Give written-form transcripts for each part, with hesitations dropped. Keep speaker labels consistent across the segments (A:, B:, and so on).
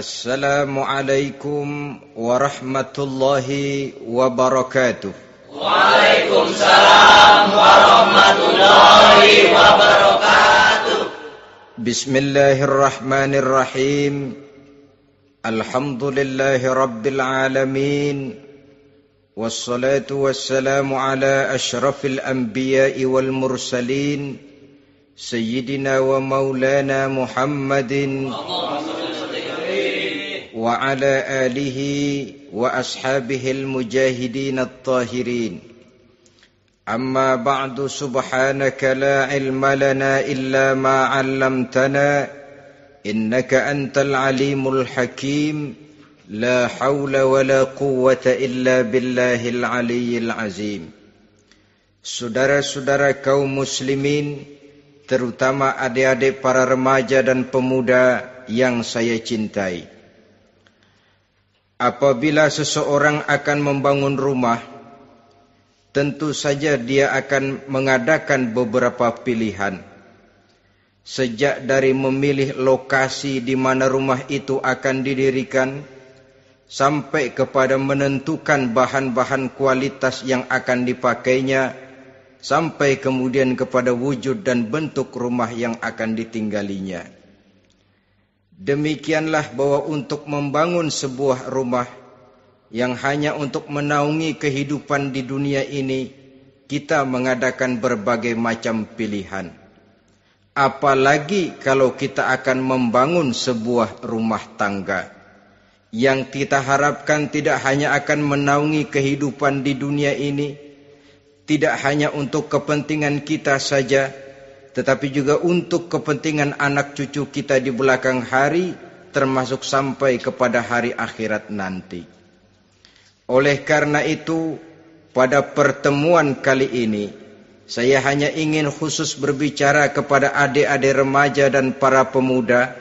A: Assalamualaikum warahmatullahi wabarakatuh.
B: Waalaikumsalam warahmatullahi wabarakatuh.
A: Bismillahirrahmanirrahim. Alhamdulillahi rabbil alamin. Wassalatu wassalamu ala ashrafil anbiya'i wal mursalin. Sayyidina wa maulana Muhammadin wa ala alihi wa ashabihil mujahidin at-tahirin. Amma ba'du, subhanaka la ilma lana illa ma 'allamtana innaka antal alimul hakim. La haula wa la quwwata illa billahil aliyyil azim. Saudara-saudara kaum muslimin, terutama adik-adik para remaja dan pemuda yang saya cintai. Apabila seseorang akan membangun rumah, tentu saja dia akan mengadakan beberapa pilihan. Sejak dari memilih lokasi di mana rumah itu akan didirikan, sampai kepada menentukan bahan-bahan kualitas yang akan dipakainya, sampai kemudian kepada wujud dan bentuk rumah yang akan ditinggalinya. Demikianlah bahwa untuk membangun sebuah rumah yang hanya untuk menaungi kehidupan di dunia ini, kita mengadakan berbagai macam pilihan. Apalagi kalau kita akan membangun sebuah rumah tangga yang kita harapkan tidak hanya akan menaungi kehidupan di dunia ini, tidak hanya untuk kepentingan kita saja, tetapi juga untuk kepentingan anak cucu kita di belakang hari, termasuk sampai kepada hari akhirat nanti. Oleh karena itu, pada pertemuan kali ini, saya hanya ingin khusus berbicara kepada adik-adik remaja dan para pemuda,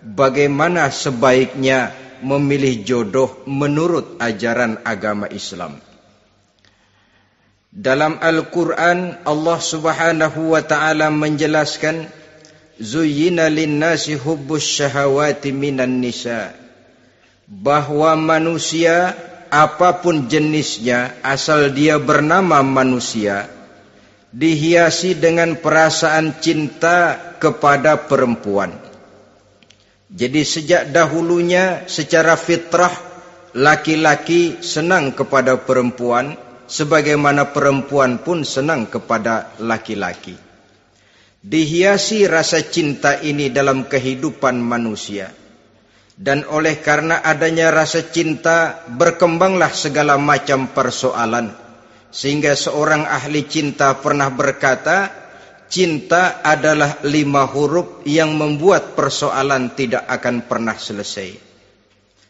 A: bagaimana sebaiknya memilih jodoh menurut ajaran agama Islam. Dalam Al-Quran, Allah subhanahu wa ta'ala menjelaskan, Zuyyina linnasi hubbus syahawati minan nisa. Bahwa manusia, apapun jenisnya, asal dia bernama manusia, dihiasi dengan perasaan cinta kepada perempuan. Jadi sejak dahulunya secara fitrah, laki-laki senang kepada perempuan, sebagaimana perempuan pun senang kepada laki-laki. Dihiasi rasa cinta ini dalam kehidupan manusia. Dan oleh karena adanya rasa cinta, berkembanglah segala macam persoalan. Sehingga seorang ahli cinta pernah berkata, cinta adalah 5 huruf yang membuat persoalan tidak akan pernah selesai.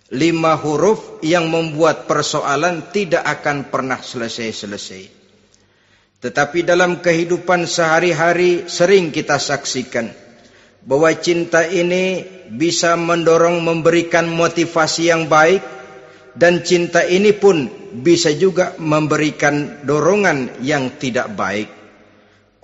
A: 5 huruf yang membuat persoalan tidak akan pernah selesai-selesai. Tetapi dalam kehidupan sehari-hari sering kita saksikan bahwa cinta ini bisa mendorong, memberikan motivasi yang baik, dan cinta ini pun bisa juga memberikan dorongan yang tidak baik.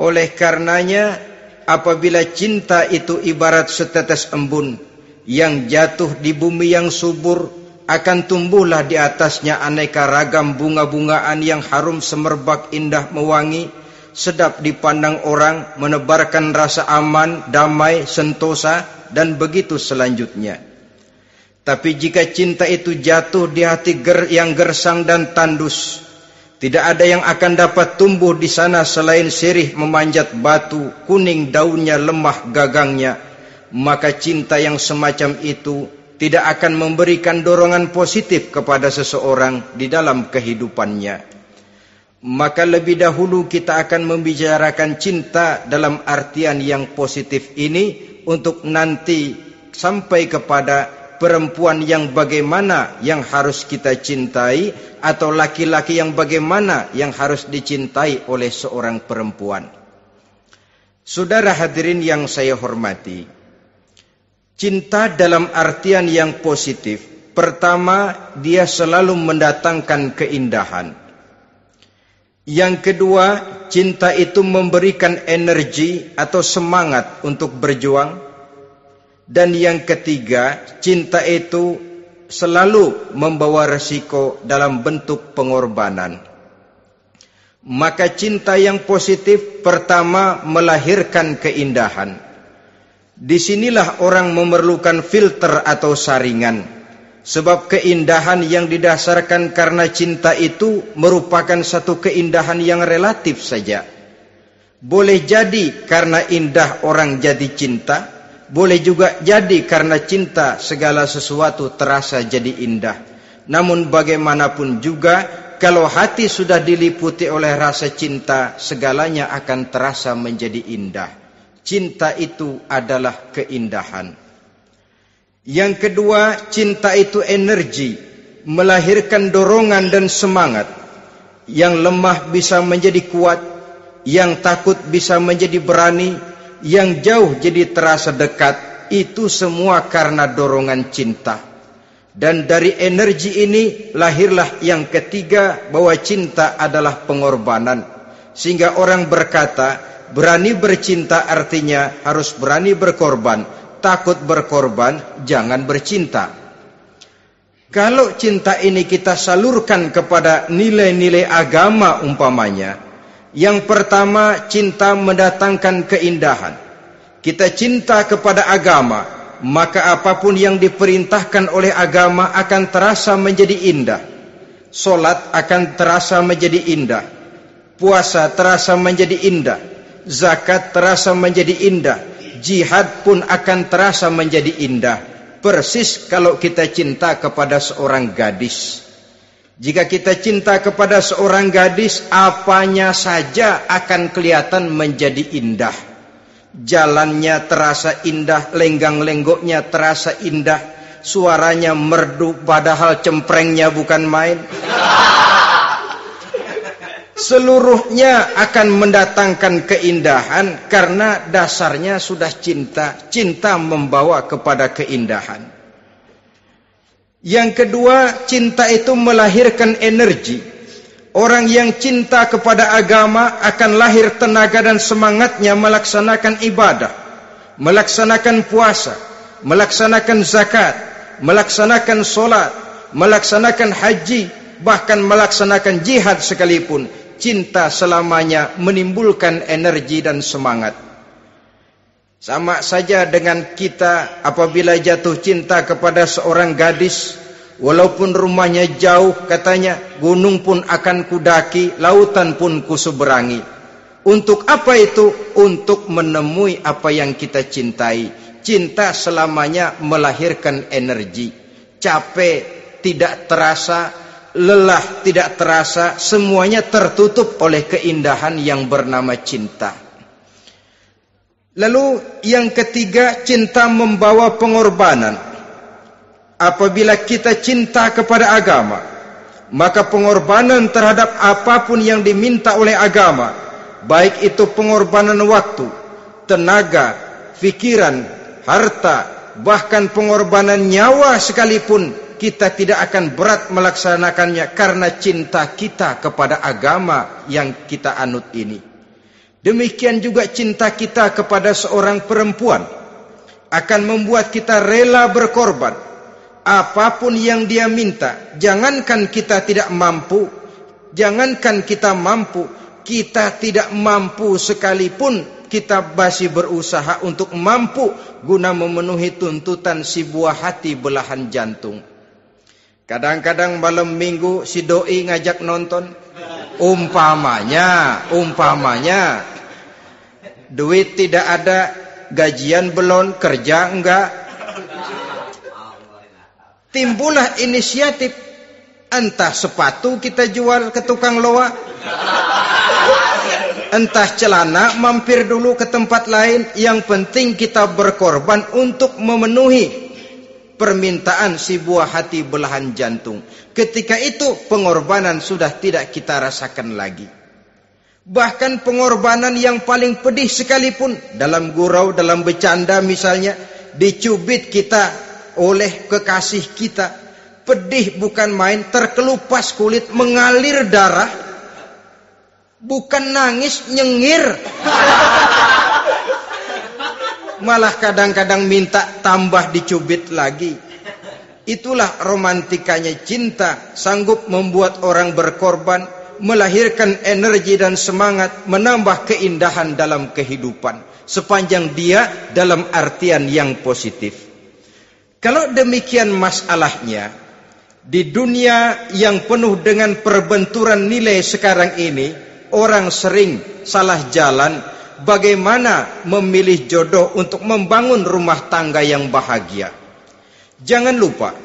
A: Oleh karenanya, apabila cinta itu ibarat setetes embun yang jatuh di bumi yang subur, akan tumbuhlah di atasnya aneka ragam bunga-bungaan yang harum semerbak, indah mewangi, sedap dipandang orang, menebarkan rasa aman, damai, sentosa, dan begitu selanjutnya. Tapi jika cinta itu jatuh di hati yang gersang dan tandus, tidak ada yang akan dapat tumbuh di sana selain sirih memanjat batu, kuning daunnya, lemah gagangnya, maka cinta yang semacam itu tidak akan memberikan dorongan positif kepada seseorang di dalam kehidupannya. Maka lebih dahulu kita akan membicarakan cinta dalam artian yang positif ini, untuk nanti sampai kepada perempuan yang bagaimana yang harus kita cintai, atau laki-laki yang bagaimana yang harus dicintai oleh seorang perempuan. Saudara hadirin yang saya hormati, cinta dalam artian yang positif, pertama, dia selalu mendatangkan keindahan. Yang kedua, cinta itu memberikan energi atau semangat untuk berjuang. Dan yang ketiga, cinta itu selalu membawa resiko dalam bentuk pengorbanan. Maka cinta yang positif pertama melahirkan keindahan. Disinilah orang memerlukan filter atau saringan. Sebab keindahan yang didasarkan karena cinta itu merupakan satu keindahan yang relatif saja. Boleh jadi karena indah orang jadi cinta, boleh juga jadi karena cinta segala sesuatu terasa jadi indah. Namun bagaimanapun juga, kalau hati sudah diliputi oleh rasa cinta, segalanya akan terasa menjadi indah. Cinta itu adalah keindahan. Yang kedua, cinta itu energi, melahirkan dorongan dan semangat. Yang lemah bisa menjadi kuat, yang takut bisa menjadi berani, yang jauh jadi terasa dekat. Itu semua karena dorongan cinta. Dan dari energi ini lahirlah yang ketiga, bahwa cinta adalah pengorbanan. Sehingga orang berkata, berani bercinta artinya harus berani berkorban. Takut berkorban, jangan bercinta. Kalau cinta ini kita salurkan kepada nilai-nilai agama umpamanya, yang pertama, cinta mendatangkan keindahan. Kita cinta kepada agama, maka apapun yang diperintahkan oleh agama akan terasa menjadi indah. Solat akan terasa menjadi indah. Puasa terasa menjadi indah. Zakat terasa menjadi indah. Jihad pun akan terasa menjadi indah. Persis kalau kita cinta kepada seorang gadis. Jika kita cinta kepada seorang gadis, apanya saja akan kelihatan menjadi indah. Jalannya terasa indah, lenggang-lenggoknya terasa indah, suaranya merdu padahal cemprengnya bukan main. Seluruhnya akan mendatangkan keindahan karena dasarnya sudah cinta. Cinta membawa kepada keindahan. Yang kedua, cinta itu melahirkan energi. Orang yang cinta kepada agama akan lahir tenaga dan semangatnya melaksanakan ibadah, melaksanakan puasa, melaksanakan zakat, melaksanakan solat, melaksanakan haji, bahkan melaksanakan jihad sekalipun. Cinta selamanya menimbulkan energi dan semangat. Sama saja dengan kita apabila jatuh cinta kepada seorang gadis, walaupun rumahnya jauh, katanya, gunung pun akan kudaki, lautan pun kuseberangi. Untuk apa itu? Untuk menemui apa yang kita cintai. Cinta selamanya melahirkan energi. Capek tidak terasa, lelah tidak terasa, semuanya tertutup oleh keindahan yang bernama cinta. Lalu yang ketiga, cinta membawa pengorbanan. Apabila kita cinta kepada agama, maka pengorbanan terhadap apapun yang diminta oleh agama, baik itu pengorbanan waktu, tenaga, pikiran, harta, bahkan pengorbanan nyawa sekalipun, kita tidak akan berat melaksanakannya karena cinta kita kepada agama yang kita anut ini. Demikian juga cinta kita kepada seorang perempuan akan membuat kita rela berkorban. Apapun yang dia minta, jangankan kita tidak mampu, kita tidak mampu sekalipun, kita masih berusaha untuk mampu guna memenuhi tuntutan si buah hati belahan jantung. Kadang-kadang malam minggu si doi ngajak nonton. Umpamanya duit tidak ada, gajian belum, kerja enggak. Timbullah inisiatif, entah sepatu kita jual ke tukang loa, entah celana mampir dulu ke tempat lain. Yang penting kita berkorban untuk memenuhi permintaan si buah hati belahan jantung. Ketika itu pengorbanan sudah tidak kita rasakan lagi. Bahkan pengorbanan yang paling pedih sekalipun, dalam gurau, dalam bercanda misalnya, dicubit kita oleh kekasih kita, pedih bukan main, terkelupas kulit, mengalir darah, bukan nangis, nyengir. malah kadang-kadang minta tambah dicubit lagi. Itulah romantikanya cinta, sanggup membuat orang berkorban, melahirkan energi dan semangat, menambah keindahan dalam kehidupan, sepanjang dia dalam artian yang positif. Kalau demikian masalahnya, di dunia yang penuh dengan perbenturan nilai sekarang ini, orang sering salah jalan bagaimana memilih jodoh untuk membangun rumah tangga yang bahagia. Jangan lupa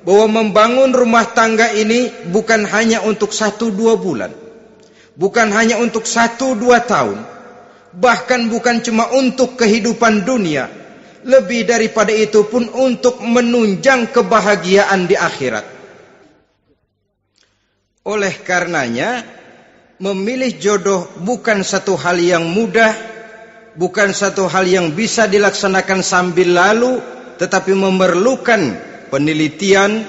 A: bahwa membangun rumah tangga ini bukan hanya untuk 1-2 bulan, bukan hanya untuk 1-2 tahun, bahkan bukan cuma untuk kehidupan dunia, lebih daripada itu pun untuk menunjang kebahagiaan di akhirat. Oleh karenanya, memilih jodoh bukan satu hal yang mudah, bukan satu hal yang bisa dilaksanakan sambil lalu, tetapi memerlukan penelitian,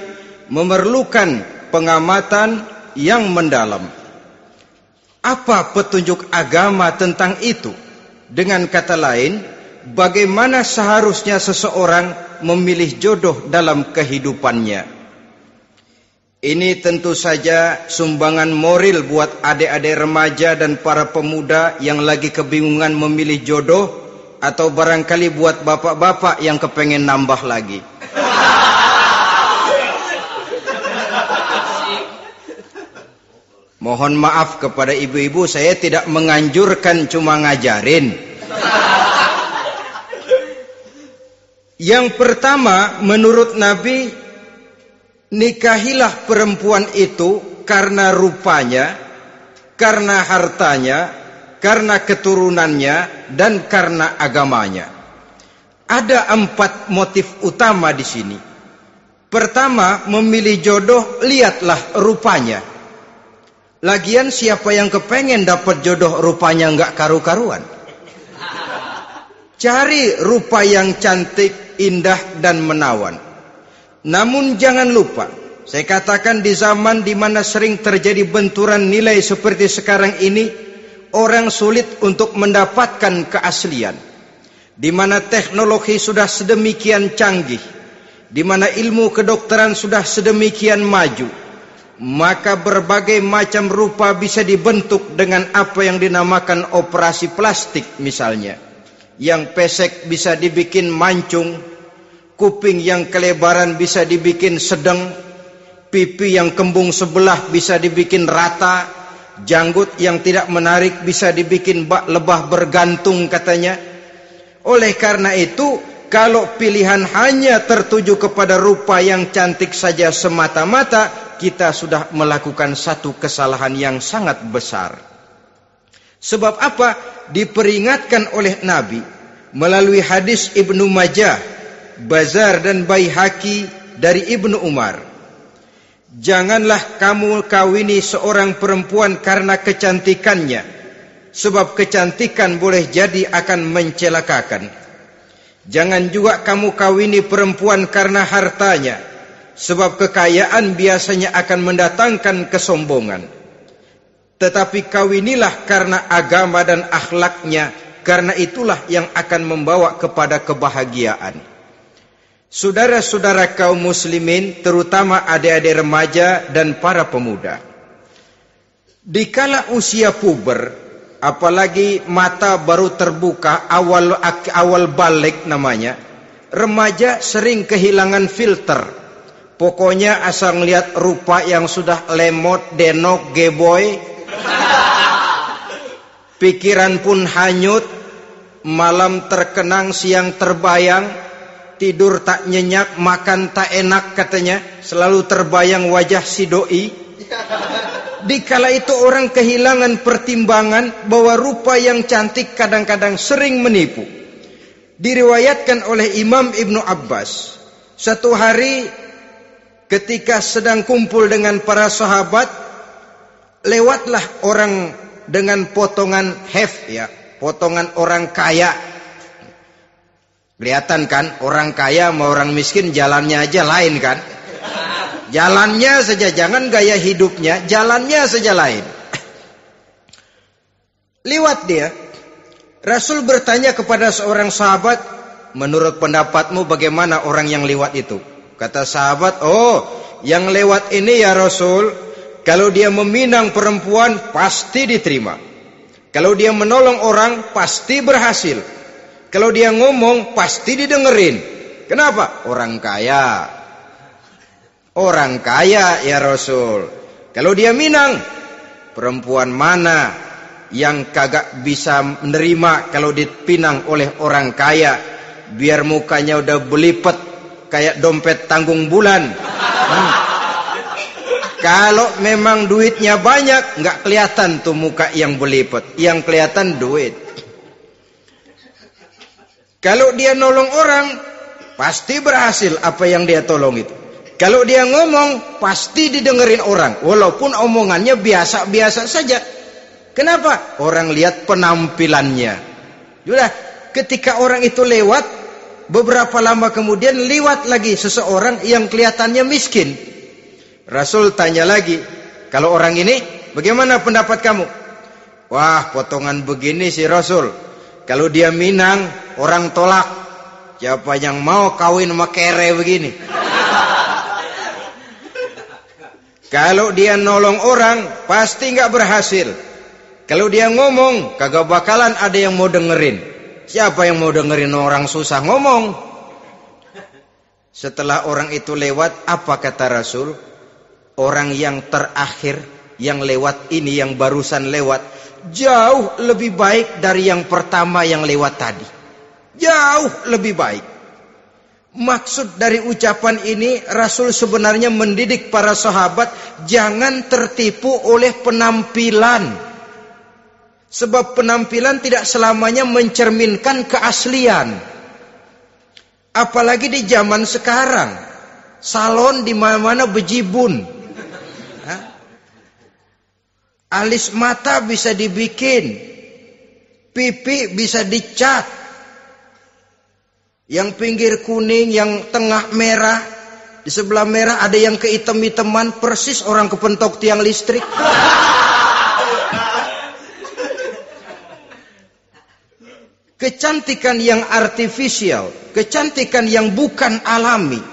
A: memerlukan pengamatan yang mendalam. Apa petunjuk agama tentang itu? Dengan kata lain, bagaimana seharusnya seseorang memilih jodoh dalam kehidupannya? Ini tentu saja sumbangan moral buat adik-adik remaja dan para pemuda yang lagi kebingungan memilih jodoh, atau barangkali buat bapak-bapak yang kepengen nambah lagi. Mohon maaf kepada ibu-ibu, saya tidak menganjurkan, cuma ngajarin. Yang pertama, menurut Nabi, nikahilah perempuan itu karena rupanya, karena hartanya, karena keturunannya, dan karena agamanya. Ada 4 motif utama di sini. Pertama, memilih jodoh, lihatlah rupanya. Lagian siapa yang kepengen dapat jodoh rupanya nggak karu-karuan? Cari rupa yang cantik, indah, dan menawan. Namun jangan lupa, saya katakan di zaman di mana sering terjadi benturan nilai seperti sekarang ini, orang sulit untuk mendapatkan keaslian. Di mana teknologi sudah sedemikian canggih, di mana ilmu kedokteran sudah sedemikian maju, maka berbagai macam rupa bisa dibentuk dengan apa yang dinamakan operasi plastik misalnya. Yang pesek bisa dibikin mancung, kuping yang kelebaran bisa dibikin sedang, pipi yang kembung sebelah bisa dibikin rata, janggut yang tidak menarik bisa dibikin bak lebah bergantung katanya. Oleh karena itu, kalau pilihan hanya tertuju kepada rupa yang cantik saja semata-mata, kita sudah melakukan satu kesalahan yang sangat besar. Sebab apa? Diperingatkan oleh Nabi melalui hadis Ibnu Majah, Bazar dan Baihaqi dari Ibnu Umar. Janganlah kamu kawini seorang perempuan karena kecantikannya, sebab kecantikan boleh jadi akan mencelakakan. Jangan juga kamu kawini perempuan karena hartanya, sebab kekayaan biasanya akan mendatangkan kesombongan. Tetapi kawinilah karena agama dan akhlaknya, karena itulah yang akan membawa kepada kebahagiaan. Saudara-saudara kaum muslimin, terutama adik-adik remaja dan para pemuda, dikala usia puber, apalagi mata baru terbuka, awal balik namanya, remaja sering kehilangan filter. Pokoknya asal ngelihat rupa yang sudah lemot, denok, geboy, pikiran pun hanyut, malam terkenang, siang terbayang, tidur tak nyenyak, makan tak enak katanya, selalu terbayang wajah si doi. Dikala itu orang kehilangan pertimbangan bahwa rupa yang cantik kadang-kadang sering menipu. Diriwayatkan oleh Imam Ibnu Abbas, satu hari ketika sedang kumpul dengan para sahabat, lewatlah orang dengan potongan potongan orang kaya. Kelihatan kan, orang kaya sama orang miskin jalannya aja lain kan. Jalannya saja, jangan gaya hidupnya, jalannya saja lain. Liwat dia. Rasul bertanya kepada seorang sahabat, menurut pendapatmu bagaimana orang yang lewat itu? Kata sahabat, oh, yang lewat ini ya Rasul, kalau dia meminang perempuan pasti diterima. Kalau dia menolong orang pasti berhasil. Kalau dia ngomong pasti didengerin. Kenapa? Orang kaya. Orang kaya ya Rasul. Kalau dia minang, perempuan mana yang kagak bisa menerima kalau dipinang oleh orang kaya? Biar mukanya udah belipet kayak dompet tanggung bulan. Kalau memang duitnya banyak, nggak kelihatan tuh muka yang belipet. Yang kelihatan duit. Kalau dia nolong orang, pasti berhasil apa yang dia tolong itu. Kalau dia ngomong, pasti didengerin orang. Walaupun omongannya biasa-biasa saja. Kenapa? Orang lihat penampilannya. Sudah, ketika orang itu lewat, beberapa lama kemudian lewat lagi seseorang yang kelihatannya miskin. Rasul tanya lagi, kalau orang ini, bagaimana pendapat kamu? Wah, potongan begini sih Rasul. Kalau dia minang, orang tolak. Siapa yang mau kawin sama kere begini? Kalau dia nolong orang, pasti nggak berhasil. Kalau dia ngomong, kagak bakalan ada yang mau dengerin. Siapa yang mau dengerin orang susah ngomong? Setelah orang itu lewat, apa kata Rasul? Orang yang terakhir, yang lewat ini, yang barusan lewat, jauh lebih baik dari yang pertama yang lewat tadi. Jauh lebih baik. Maksud dari ucapan ini, Rasul sebenarnya mendidik para sahabat jangan tertipu oleh penampilan. Sebab penampilan tidak selamanya mencerminkan keaslian. Apalagi di zaman sekarang, salon di mana-mana bejibun. Alis mata bisa dibikin, pipi bisa dicat. Yang pinggir kuning, yang tengah merah, di sebelah merah ada yang kehitam-hitaman, persis orang kepentok tiang listrik. Kecantikan yang artifisial, kecantikan yang bukan alami.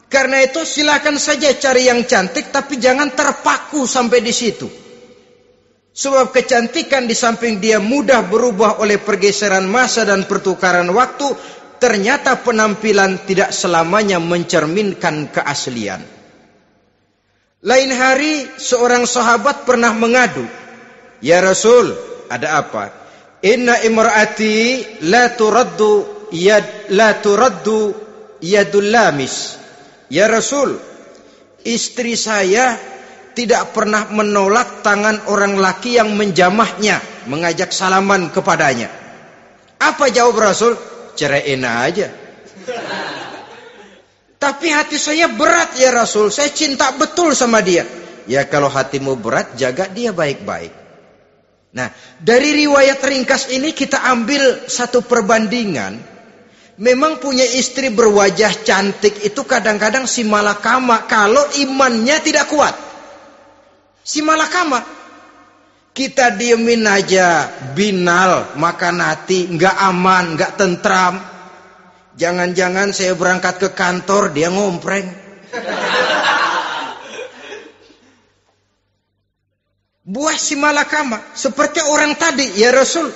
A: Karena itu silakan saja cari yang cantik, tapi jangan terpaku sampai di situ. Sebab kecantikan di samping dia mudah berubah oleh pergeseran masa dan pertukaran waktu, ternyata penampilan tidak selamanya mencerminkan keaslian. Lain hari seorang sahabat pernah mengadu, "Ya Rasul, ada apa? Inna imraati la turaddu yadul lamis." Ya Rasul, istri saya tidak pernah menolak tangan orang laki yang menjamahnya, mengajak salaman kepadanya. Apa jawab Rasul? Ceraiin aja. Tapi hati saya berat ya Rasul, saya cinta betul sama dia. Ya kalau hatimu berat, jaga dia baik-baik. Nah, dari riwayat ringkas ini kita ambil satu perbandingan. Memang punya istri berwajah cantik itu kadang-kadang si malakama kalau imannya tidak kuat. Si malakama. Kita diemin aja, binal, makan hati, nggak aman, nggak tentram. Jangan-jangan saya berangkat ke kantor, dia ngompreng. Buah si malakama, seperti orang tadi, ya Rasul.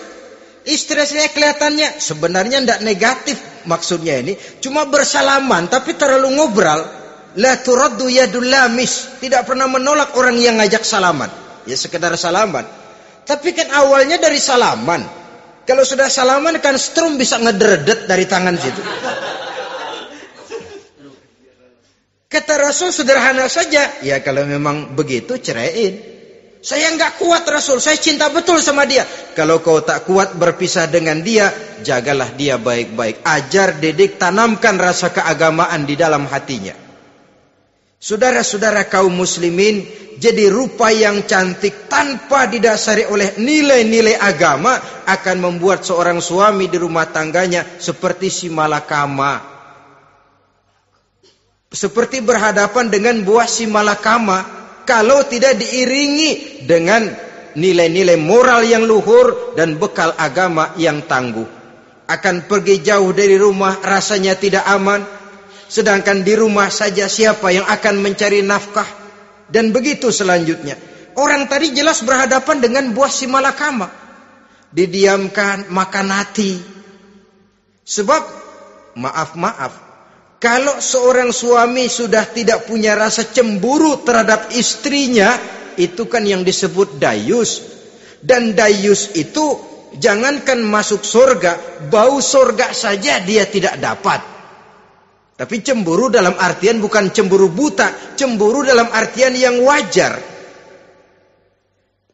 A: Istri saya kelihatannya, sebenarnya nggak negatif maksudnya ini, cuma bersalaman, tapi terlalu ngobrol. La turaddu yadul lamis, tidak pernah menolak orang yang ngajak salaman. Ya sekedar salaman. Tapi kan awalnya dari salaman. Kalau sudah salaman kan strum bisa ngederdet dari tangan situ. Kata Rasul sederhana saja. Ya kalau memang begitu ceraiin. Saya nggak kuat Rasul. Saya cinta betul sama dia. Kalau kau tak kuat berpisah dengan dia, jagalah dia baik-baik. Ajar, didik, tanamkan rasa keagamaan di dalam hatinya. Saudara-saudara kaum muslimin, jadi rupa yang cantik tanpa didasari oleh nilai-nilai agama akan membuat seorang suami di rumah tangganya seperti si malakama. Seperti berhadapan dengan buah si malakama kalau tidak diiringi dengan nilai-nilai moral yang luhur dan bekal agama yang tangguh. akan pergi jauh dari rumah rasanya tidak aman. Sedangkan di rumah saja siapa yang akan mencari nafkah? Dan begitu selanjutnya. Orang tadi jelas berhadapan dengan buah si malakama. Didiamkan, makan hati. Sebab, maaf, kalau seorang suami sudah tidak punya rasa cemburu terhadap istrinya, itu kan yang disebut dayus. Dan dayus itu, jangankan masuk surga, bau surga saja dia tidak dapat. Tapi cemburu dalam artian bukan cemburu buta, cemburu dalam artian yang wajar.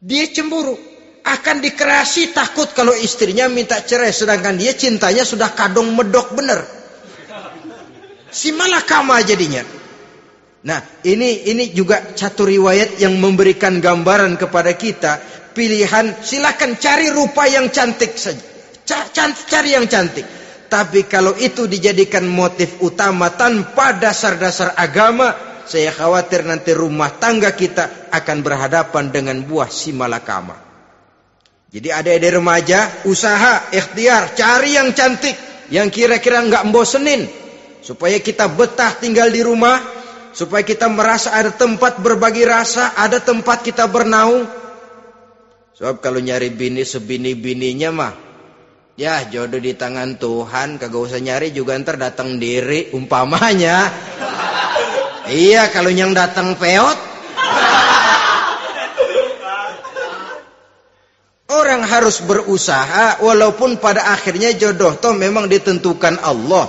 A: Dia cemburu, akan dikerasi takut kalau istrinya minta cerai, sedangkan dia cintanya sudah kadung medok bener. Si malakama jadinya. Nah, ini juga satu riwayat yang memberikan gambaran kepada kita. Pilihan, silakan cari rupa yang cantik saja. Cari yang cantik. Tapi kalau itu dijadikan motif utama tanpa dasar-dasar agama, saya khawatir nanti rumah tangga kita akan berhadapan dengan buah si malakama. Jadi adik-adik remaja, usaha, ikhtiar, cari yang cantik, yang kira-kira enggak membosenin, supaya kita betah tinggal di rumah, supaya kita merasa ada tempat berbagi rasa, ada tempat kita bernaung. Sebab kalau nyari bini sebini-bininya mah, ya jodoh di tangan Tuhan, kagak usah nyari juga ntar datang diri umpamanya. Iya, kalau yang datang peot. Orang harus berusaha, walaupun pada akhirnya jodoh toh memang ditentukan Allah.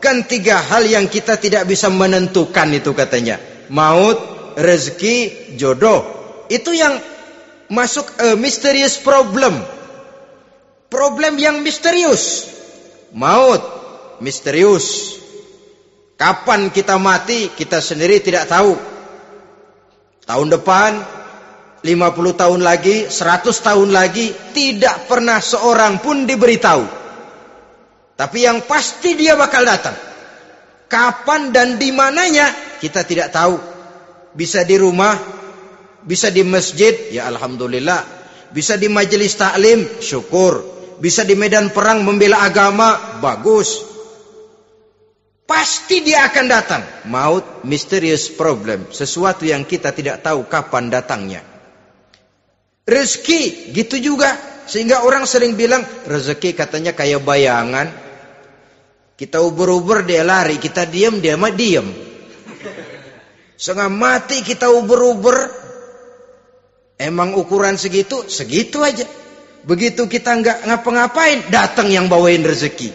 A: Kan 3 hal yang kita tidak bisa menentukan itu katanya. Maut, rezeki, jodoh. Itu yang masuk mysterious problem. Problem yang misterius. Maut, misterius. Kapan kita mati, kita sendiri tidak tahu. Tahun depan, 50 tahun lagi, 100 tahun lagi, tidak pernah seorang pun diberitahu. Tapi yang pasti dia bakal datang. Kapan dan di mananya, kita tidak tahu. Bisa di rumah, bisa di masjid, ya alhamdulillah. Bisa di majelis taklim, syukur. Bisa di medan perang membela agama, bagus. Pasti dia akan datang. Maut, mysterious problem. Sesuatu yang kita tidak tahu kapan datangnya. Rezeki, gitu juga. Sehingga orang sering bilang, rezeki katanya kayak bayangan. Kita uber-uber, dia lari. Kita diam, dia mah diam. Setengah mati kita uber-uber. Emang ukuran segitu? Segitu aja. Begitu kita nggak ngapa-ngapain, datang yang bawain rezeki.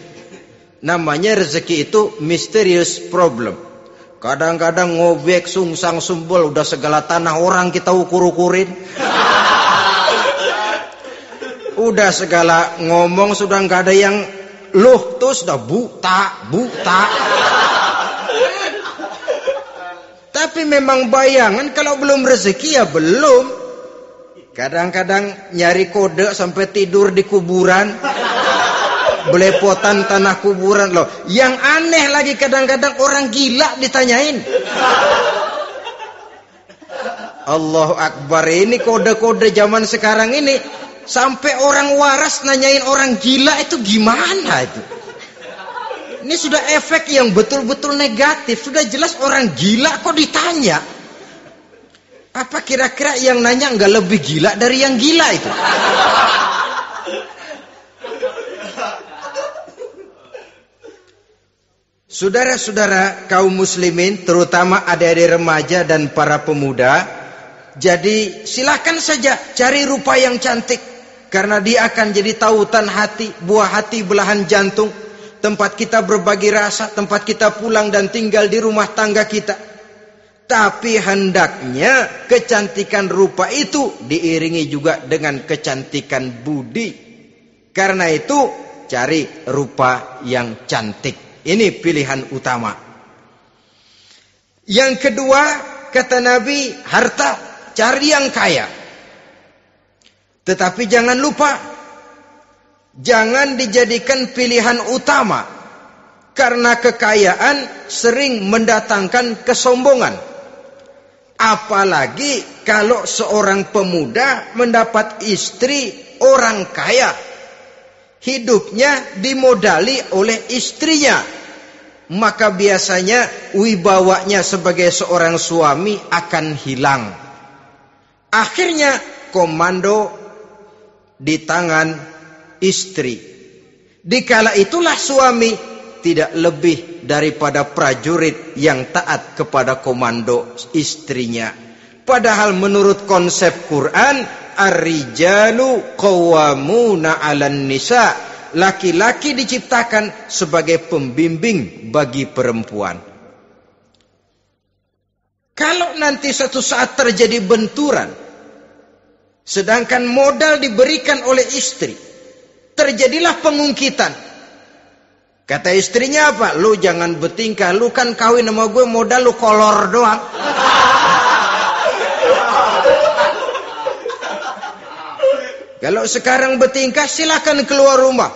A: Namanya rezeki itu mysterious problem. Kadang-kadang ngobek, sungsang, sumbul, udah segala tanah orang kita ukur-ukurin. Udah segala ngomong sudah nggak ada yang loh, tuh sudah buta. Tapi memang bayangan, kalau belum rezeki ya belum. Kadang-kadang nyari kode sampai tidur di kuburan. Belepotan tanah kuburan loh. Yang aneh lagi kadang-kadang orang gila ditanyain. Allahu Akbar, ini kode-kode zaman sekarang ini. Sampai orang waras nanyain orang gila itu gimana itu. Ini sudah efek yang betul-betul negatif. Sudah jelas orang gila kok ditanya. Apa kira-kira yang nanya nggak lebih gila dari yang gila itu? Saudara-saudara kaum muslimin, terutama adik-adik remaja dan para pemuda, jadi silakan saja cari rupa yang cantik, karena dia akan jadi tautan hati, buah hati belahan jantung, tempat kita berbagi rasa, tempat kita pulang dan tinggal di rumah tangga kita. Tapi hendaknya kecantikan rupa itu diiringi juga dengan kecantikan budi. Karena itu cari rupa yang cantik. Ini pilihan utama. Yang kedua, kata Nabi, harta, cari yang kaya. Tetapi jangan lupa, jangan dijadikan pilihan utama. Karena kekayaan sering mendatangkan kesombongan. Apalagi kalau seorang pemuda mendapat istri orang kaya. hidupnya dimodali oleh istrinya, maka biasanya wibawanya sebagai seorang suami akan hilang. Akhirnya komando di tangan istri. Dikala itulah suami tidak lebih daripada prajurit yang taat kepada komando istrinya. Padahal menurut konsep Quran, ar-rijalu qawwamuna 'alan nisa, laki-laki diciptakan sebagai pembimbing bagi perempuan. Kalau nanti suatu saat terjadi benturan, sedangkan modal diberikan oleh istri, terjadilah pengungkitan. Kata istrinya apa? Lu jangan bertingkah, lu kan kawin sama gue modal lu kolor doang. Kalau sekarang bertingkah silakan keluar rumah.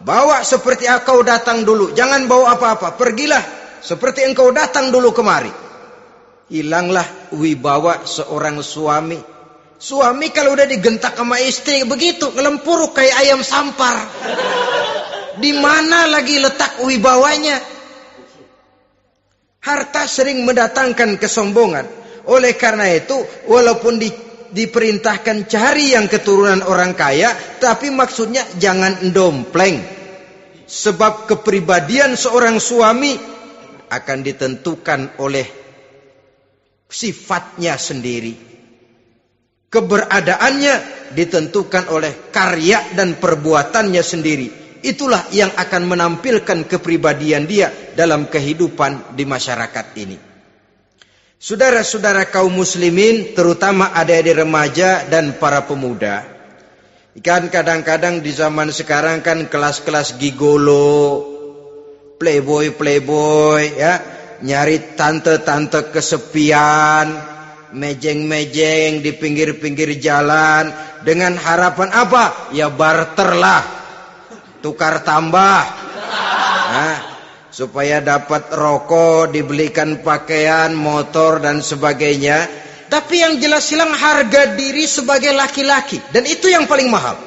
A: Bawa seperti engkau datang dulu. Jangan bawa apa-apa. Pergilah seperti engkau datang dulu kemari. Hilanglah wibawa seorang suami. Suami kalau udah digentak sama istri begitu, ngelempuruk kayak ayam sampar. Di mana lagi letak wibawanya? Harta sering mendatangkan kesombongan. Oleh karena itu, walaupun diperintahkan cari yang keturunan orang kaya, tapi maksudnya jangan dompleng. Sebab kepribadian seorang suami akan ditentukan oleh sifatnya sendiri. Keberadaannya ditentukan oleh karya dan perbuatannya sendiri. Itulah yang akan menampilkan kepribadian dia dalam kehidupan di masyarakat ini. Saudara-saudara kaum muslimin, terutama adik-adik remaja dan para pemuda, kan kadang-kadang di zaman sekarang kan kelas-kelas gigolo, playboy ya, nyari tante-tante kesepian, mejeng-mejeng di pinggir-pinggir jalan dengan harapan apa? Ya barterlah, tukar tambah. Nah, supaya dapat rokok, dibelikan pakaian, motor dan sebagainya. Tapi yang jelas hilang harga diri sebagai laki-laki, dan itu yang paling mahal.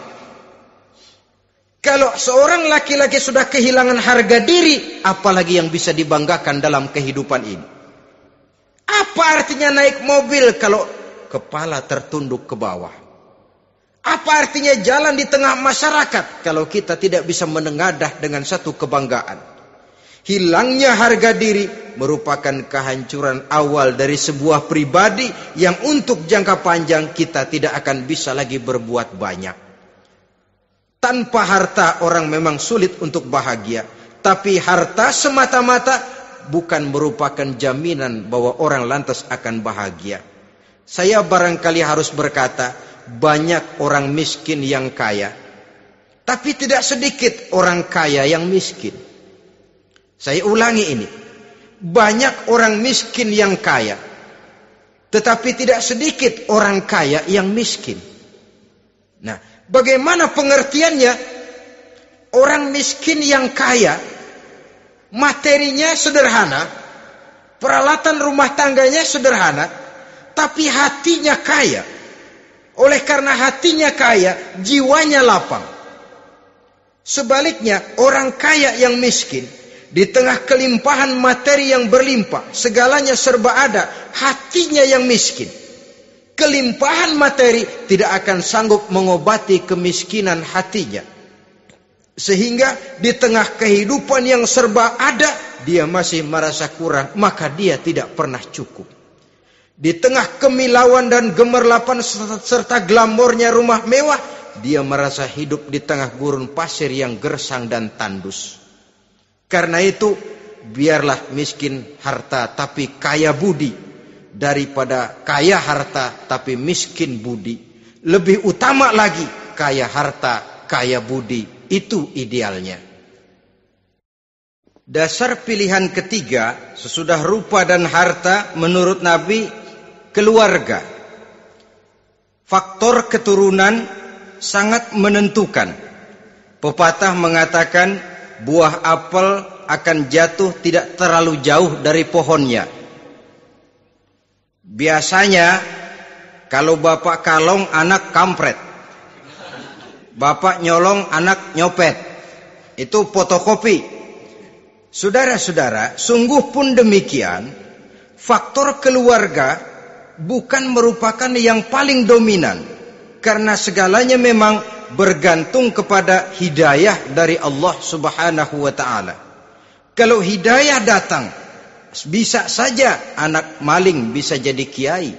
A: Kalau seorang laki-laki sudah kehilangan harga diri, apalagi yang bisa dibanggakan dalam kehidupan ini? Apa artinya naik mobil kalau kepala tertunduk ke bawah? Apa artinya jalan di tengah masyarakat kalau kita tidak bisa menengadah dengan satu kebanggaan? Hilangnya harga diri merupakan kehancuran awal dari sebuah pribadi yang untuk jangka panjang kita tidak akan bisa lagi berbuat banyak. Tanpa harta orang memang sulit untuk bahagia. Tapi harta semata-mata bukan merupakan jaminan bahwa orang lantas akan bahagia. Saya barangkali harus berkata, banyak orang miskin yang kaya. Tapi tidak sedikit orang kaya yang miskin. Saya ulangi ini. Banyak orang miskin yang kaya. Tetapi tidak sedikit orang kaya yang miskin. Nah, bagaimana pengertiannya? Orang miskin yang kaya, materinya sederhana, peralatan rumah tangganya sederhana, tapi hatinya kaya. Oleh karena hatinya kaya, jiwanya lapang. Sebaliknya, orang kaya yang miskin, di tengah kelimpahan materi yang berlimpah, segalanya serba ada, hatinya yang miskin. Kelimpahan materi tidak akan sanggup mengobati kemiskinan hatinya. Sehingga di tengah kehidupan yang serba ada, dia masih merasa kurang, maka dia tidak pernah cukup. Di tengah kemilauan dan gemerlapan serta glamornya rumah mewah, dia merasa hidup di tengah gurun pasir yang gersang dan tandus. Karena itu, biarlah miskin harta tapi kaya budi, daripada kaya harta tapi miskin budi. Lebih utama lagi kaya harta, kaya budi. Itu idealnya. Dasar pilihan ketiga sesudah rupa dan harta menurut Nabi, keluarga. Faktor keturunan sangat menentukan. Pepatah mengatakan, buah apel akan jatuh tidak terlalu jauh dari pohonnya. Biasanya kalau bapak kalong, anak kampret. Bapak nyolong, anak nyopet. Itu fotokopi. Saudara-saudara, sungguh pun demikian, faktor keluarga bukan merupakan yang paling dominan. Karena segalanya memang bergantung kepada hidayah dari Allah Subhanahu wa ta'ala. Kalau hidayah datang, bisa saja anak maling bisa jadi kiai.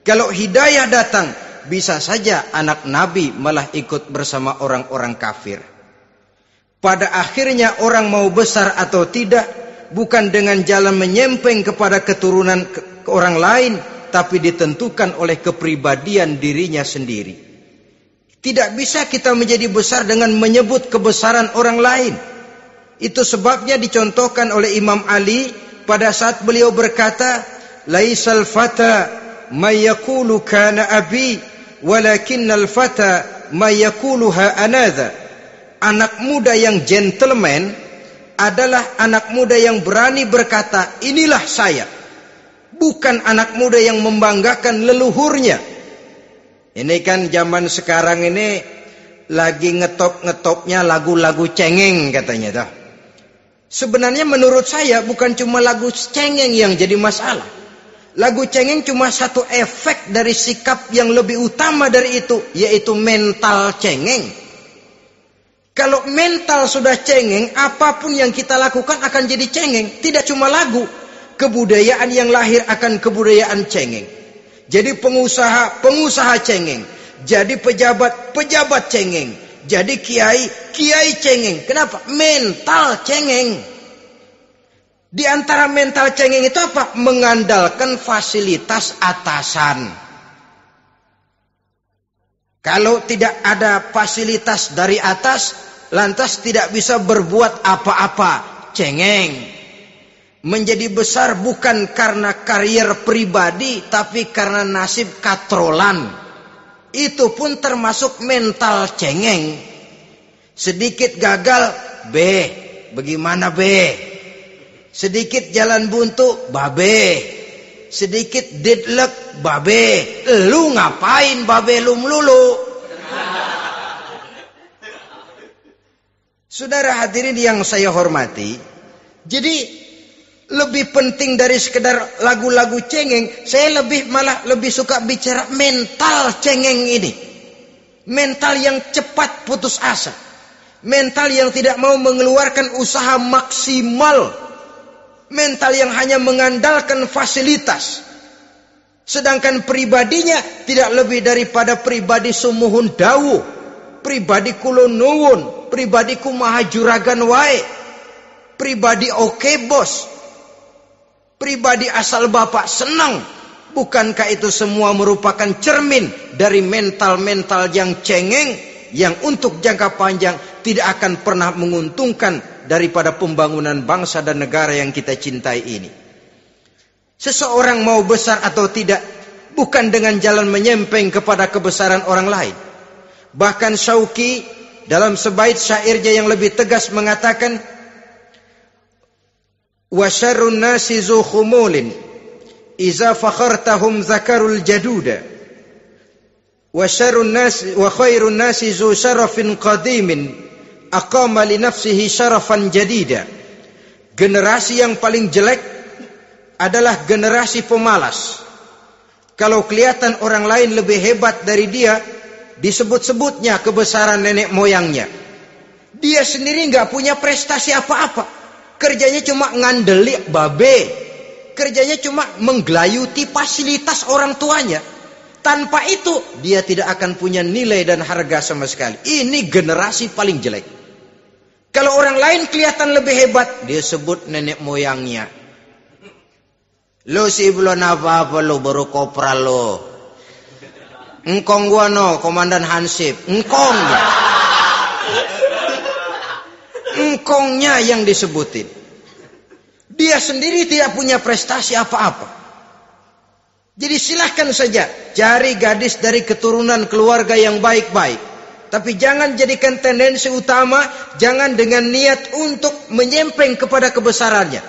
A: Kalau hidayah datang, bisa saja anak nabi malah ikut bersama orang-orang kafir. Pada akhirnya orang mau besar atau tidak, bukan dengan jalan menyempeng kepada keturunan orang lain, tapi ditentukan oleh kepribadian dirinya sendiri. Tidak bisa kita menjadi besar dengan menyebut kebesaran orang lain. Itu sebabnya dicontohkan oleh Imam Ali pada saat beliau berkata, "Laisal fata may yaqulu kana abi, walakinnal fata may yaquluha anadha." Anak muda yang gentleman adalah anak muda yang berani berkata, "Inilah saya." Bukan anak muda yang membanggakan leluhurnya. Ini kan zaman sekarang ini lagi ngetop-ngetopnya lagu-lagu cengeng katanya dah. Sebenarnya menurut saya bukan cuma lagu cengeng yang jadi masalah. Lagu cengeng cuma satu efek dari sikap yang lebih utama dari itu, yaitu mental cengeng. Kalau mental sudah cengeng, apapun yang kita lakukan akan jadi cengeng. Tidak cuma lagu, kebudayaan yang lahir akan kebudayaan cengeng. Jadi pengusaha cengeng. Jadi pejabat cengeng. Jadi kiai cengeng. Kenapa? Mental cengeng. Di antara mental cengeng itu apa? Mengandalkan fasilitas atasan. Kalau tidak ada fasilitas dari atas, lantas tidak bisa berbuat apa-apa. Cengeng. Menjadi besar bukan karena karier pribadi, tapi karena nasib katrolan. Itu pun termasuk mental cengeng. Sedikit gagal, bagaimana sedikit jalan buntu, babe. Sedikit deadlock, babe. Lu ngapain babe lu melulu? Saudara hadirin yang saya hormati, jadi lebih penting dari sekedar lagu-lagu cengeng, saya malah lebih suka bicara mental cengeng ini. Mental yang cepat putus asa. Mental yang tidak mau mengeluarkan usaha maksimal. Mental yang hanya mengandalkan fasilitas. Sedangkan pribadinya tidak lebih daripada pribadi sumuhun dawu, pribadi kulon nuwun, pribadi kumaha juragan wae, pribadi oke bos, pribadi asal bapak senang. Bukankah itu semua merupakan cermin dari mental-mental yang cengeng, yang untuk jangka panjang tidak akan pernah menguntungkan daripada pembangunan bangsa dan negara yang kita cintai ini. Seseorang mau besar atau tidak, bukan dengan jalan menyempeng kepada kebesaran orang lain. Bahkan Syauqi dalam sebait syairnya yang lebih tegas mengatakan, wa syarrun nasi zu khumulin iza fakhartahum zakarul jaduda wa syarrun nasi wa khairun nasi zu syarafin qadimin aqama li nafsihi syarafan jadida. Generasi yang paling jelek adalah generasi pemalas. Kalau kelihatan orang lain lebih hebat dari dia, disebut-sebutnya kebesaran nenek moyangnya. Dia sendiri nggak punya prestasi apa-apa. Kerjanya cuma ngandeli babe. Kerjanya cuma menggelayuti fasilitas orang tuanya. Tanpa itu dia tidak akan punya nilai dan harga sama sekali. Ini generasi paling jelek. Kalau orang lain kelihatan lebih hebat, dia sebut nenek moyangnya. Lo sih belum apa-apa lo, baru kopral lo. Engkong gua no, komandan Hansip. Engkong ya. Engkongnya yang disebutin. Dia sendiri tidak punya prestasi apa-apa. Jadi silahkan saja cari gadis dari keturunan keluarga yang baik-baik. Tapi jangan jadikan tendensi utama, jangan dengan niat untuk menyempeng kepada kebesarannya.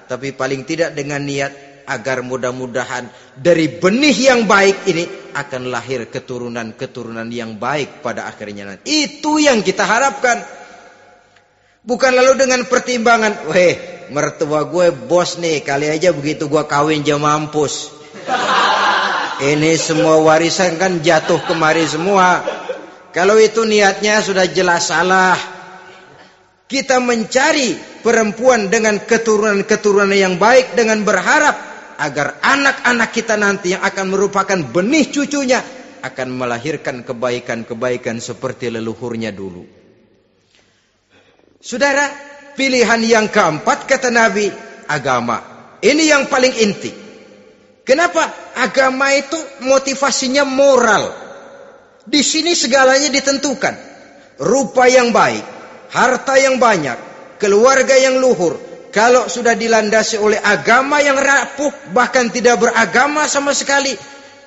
A: Tapi paling tidak dengan niat agar mudah-mudahan dari benih yang baik ini akan lahir keturunan-keturunan yang baik pada akhirnya nanti. Itu yang kita harapkan. Bukan lalu dengan pertimbangan, weh, mertua gue bos nih, kali aja begitu gue kawin dia mampus. Ini semua warisan kan jatuh kemari semua. Kalau itu niatnya sudah jelas salah. Kita mencari perempuan dengan keturunan-keturunan yang baik dengan berharap agar anak-anak kita nanti yang akan merupakan benih cucunya akan melahirkan kebaikan-kebaikan seperti leluhurnya dulu. Saudara, pilihan yang keempat kata Nabi, agama. Ini yang paling inti. Kenapa? Agama itu motivasinya moral. Di sini segalanya ditentukan. Rupa yang baik, harta yang banyak, keluarga yang luhur. Kalau sudah dilandasi oleh agama yang rapuh, bahkan tidak beragama sama sekali,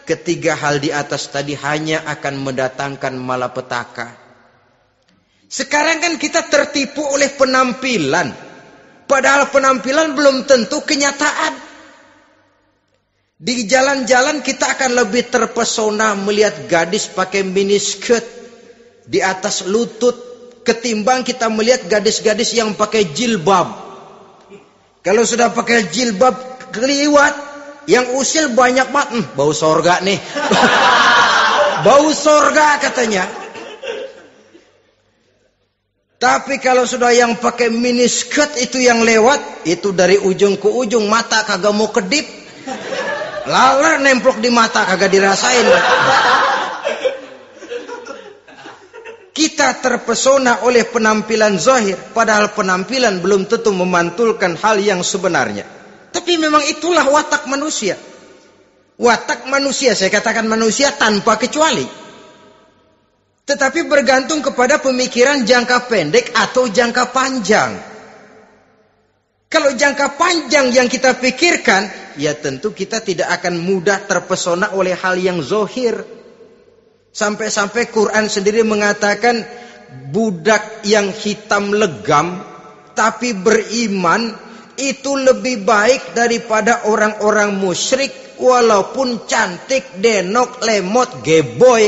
A: ketiga hal di atas tadi hanya akan mendatangkan malapetaka. Sekarang kan kita tertipu oleh penampilan. Padahal penampilan belum tentu kenyataan. Di jalan-jalan kita akan lebih terpesona melihat gadis pakai miniskirt di atas lutut ketimbang kita melihat gadis-gadis yang pakai jilbab. Kalau sudah pakai jilbab keliwat, yang usil banyak banget, bau sorga nih. Bau sorga katanya. Tapi kalau sudah yang pakai miniskirt itu yang lewat, itu dari ujung ke ujung mata kagak mau kedip. Laler nemplok di mata kagak dirasain. Kita terpesona oleh penampilan zahir, padahal penampilan belum tentu memantulkan hal yang sebenarnya. Tapi memang itulah watak manusia. Watak manusia, saya katakan manusia tanpa kecuali. Tetapi bergantung kepada pemikiran jangka pendek atau jangka panjang. Kalau jangka panjang yang kita pikirkan, ya tentu kita tidak akan mudah terpesona oleh hal yang zahir. Sampai-sampai Quran sendiri mengatakan budak yang hitam legam tapi beriman itu lebih baik daripada orang-orang musyrik walaupun cantik, denok, lemot, geboy.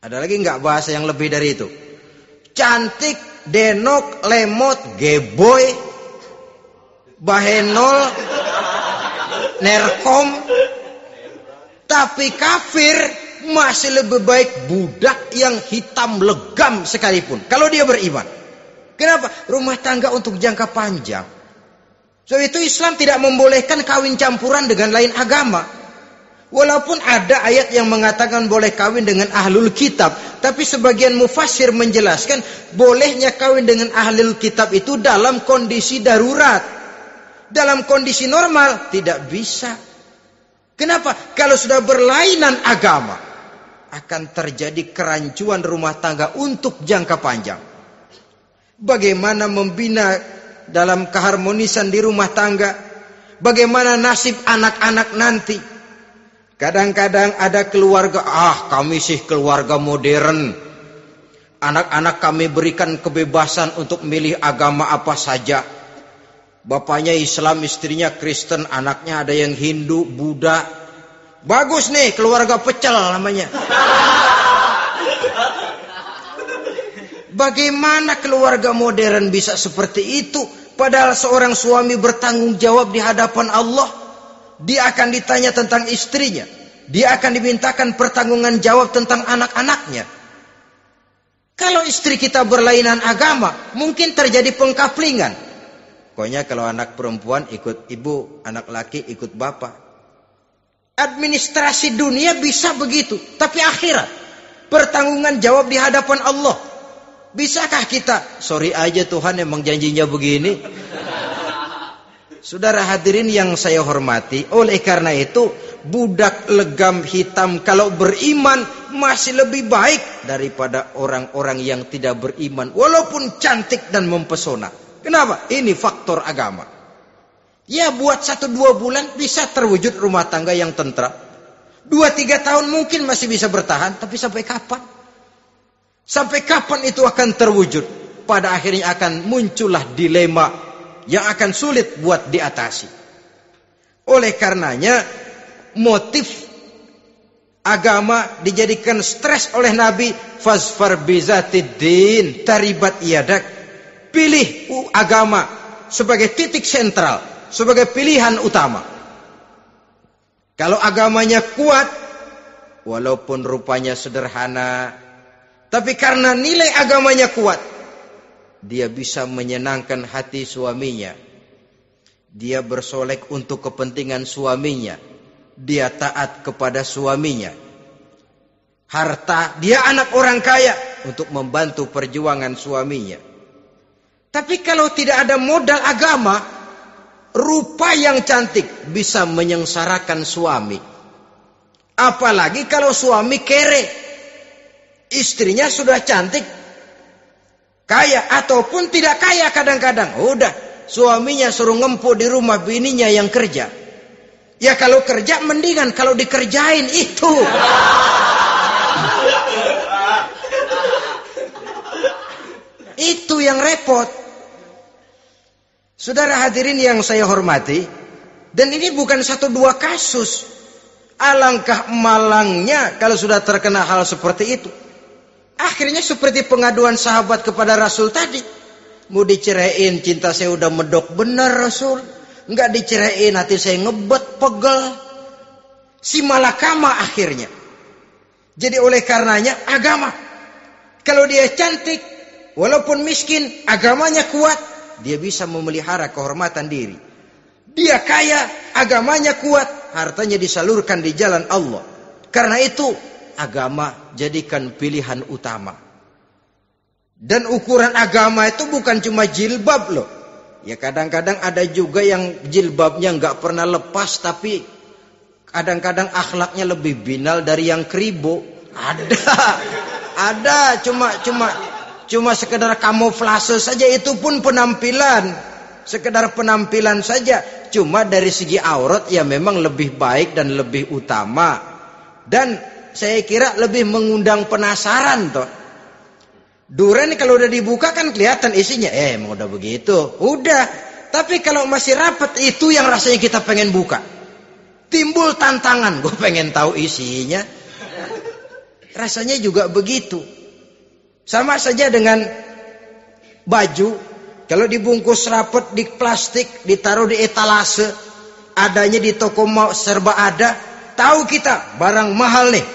A: Ada lagi nggak bahasa yang lebih dari itu? Cantik, denok, lemot, geboy, bahenol, nerkom. Tapi kafir masih lebih baik budak yang hitam legam sekalipun. Kalau dia beriman. Kenapa? Rumah tangga untuk jangka panjang. So itu Islam tidak membolehkan kawin campuran dengan lain agama. Walaupun ada ayat yang mengatakan boleh kawin dengan ahlul kitab. Tapi sebagian mufassir menjelaskan bolehnya kawin dengan ahlul kitab itu dalam kondisi darurat. Dalam kondisi normal tidak bisa. Kenapa? Kalau sudah berlainan agama, akan terjadi kerancuan rumah tangga untuk jangka panjang. Bagaimana membina dalam keharmonisan di rumah tangga? Bagaimana nasib anak-anak nanti? Kadang-kadang ada keluarga, kami sih keluarga modern. Anak-anak kami berikan kebebasan untuk milih agama apa saja. Bapaknya Islam, istrinya Kristen, anaknya ada yang Hindu, Buddha. Bagus nih, keluarga pecel namanya. Bagaimana keluarga modern bisa seperti itu? Padahal seorang suami bertanggung jawab di hadapan Allah. Dia akan ditanya tentang istrinya. Dia akan dimintakan pertanggungan jawab tentang anak-anaknya. Kalau istri kita berlainan agama, mungkin terjadi pengkaplingan. Pokoknya kalau anak perempuan ikut ibu, anak laki ikut bapak. Administrasi dunia bisa begitu. Tapi akhirat, pertanggungan jawab di hadapan Allah. Bisakah kita? Sorry aja Tuhan emang janjinya begini. Saudara hadirin yang saya hormati, oleh karena itu budak legam hitam kalau beriman masih lebih baik daripada orang-orang yang tidak beriman walaupun cantik dan mempesona. Kenapa? Ini faktor agama. Ya buat 1-2 bulan bisa terwujud rumah tangga yang tentram. 2-3 tahun mungkin masih bisa bertahan, tapi sampai kapan? Sampai kapan itu akan terwujud? Pada akhirnya akan muncullah dilema yang akan sulit buat diatasi. Oleh karenanya motif agama dijadikan stres oleh Nabi. Fasfar bizatiddin taribat yadak. Pilih agama sebagai titik sentral, sebagai pilihan utama. Kalau agamanya kuat, walaupun rupanya sederhana, tapi karena nilai agamanya kuat, dia bisa menyenangkan hati suaminya. Dia bersolek untuk kepentingan suaminya. Dia taat kepada suaminya. Harta, dia anak orang kaya untuk membantu perjuangan suaminya. Tapi kalau tidak ada modal agama, rupa yang cantik bisa menyengsarakan suami. Apalagi kalau suami kere. Istrinya sudah cantik, kaya ataupun tidak kaya kadang-kadang. Udah, suaminya suruh ngempu di rumah, bininya yang kerja. Ya kalau kerja mendingan kalau dikerjain itu. Itu yang repot. Saudara hadirin yang saya hormati, dan ini bukan satu dua kasus. Alangkah malangnya kalau sudah terkena hal seperti itu. Akhirnya seperti pengaduan sahabat kepada Rasul tadi. Mau diceraiin, cinta saya udah medok benar Rasul. Enggak diceraiin, hati saya ngebet, pegel. Si malakama akhirnya. Jadi oleh karenanya agama. Kalau dia cantik, walaupun miskin, agamanya kuat, dia bisa memelihara kehormatan diri. Dia kaya, agamanya kuat, hartanya disalurkan di jalan Allah. Karena itu, agama jadikan pilihan utama. Dan ukuran agama itu bukan cuma jilbab loh. Ya kadang-kadang ada juga yang jilbabnya nggak pernah lepas, tapi kadang-kadang akhlaknya lebih binal dari yang kribo. Ada cuma sekedar kamuflase saja, itu pun penampilan, sekedar penampilan saja. Cuma dari segi aurat ya memang lebih baik dan lebih utama, dan saya kira lebih mengundang penasaran toh. Duren kalau udah dibuka kan kelihatan isinya, emang udah begitu, udah. Tapi kalau masih rapat, itu yang rasanya kita pengen buka. Timbul tantangan, gue pengen tahu isinya. Rasanya juga begitu. Sama saja dengan baju, kalau dibungkus rapat di plastik, ditaruh di etalase, adanya di toko serba ada, tahu kita barang mahal nih.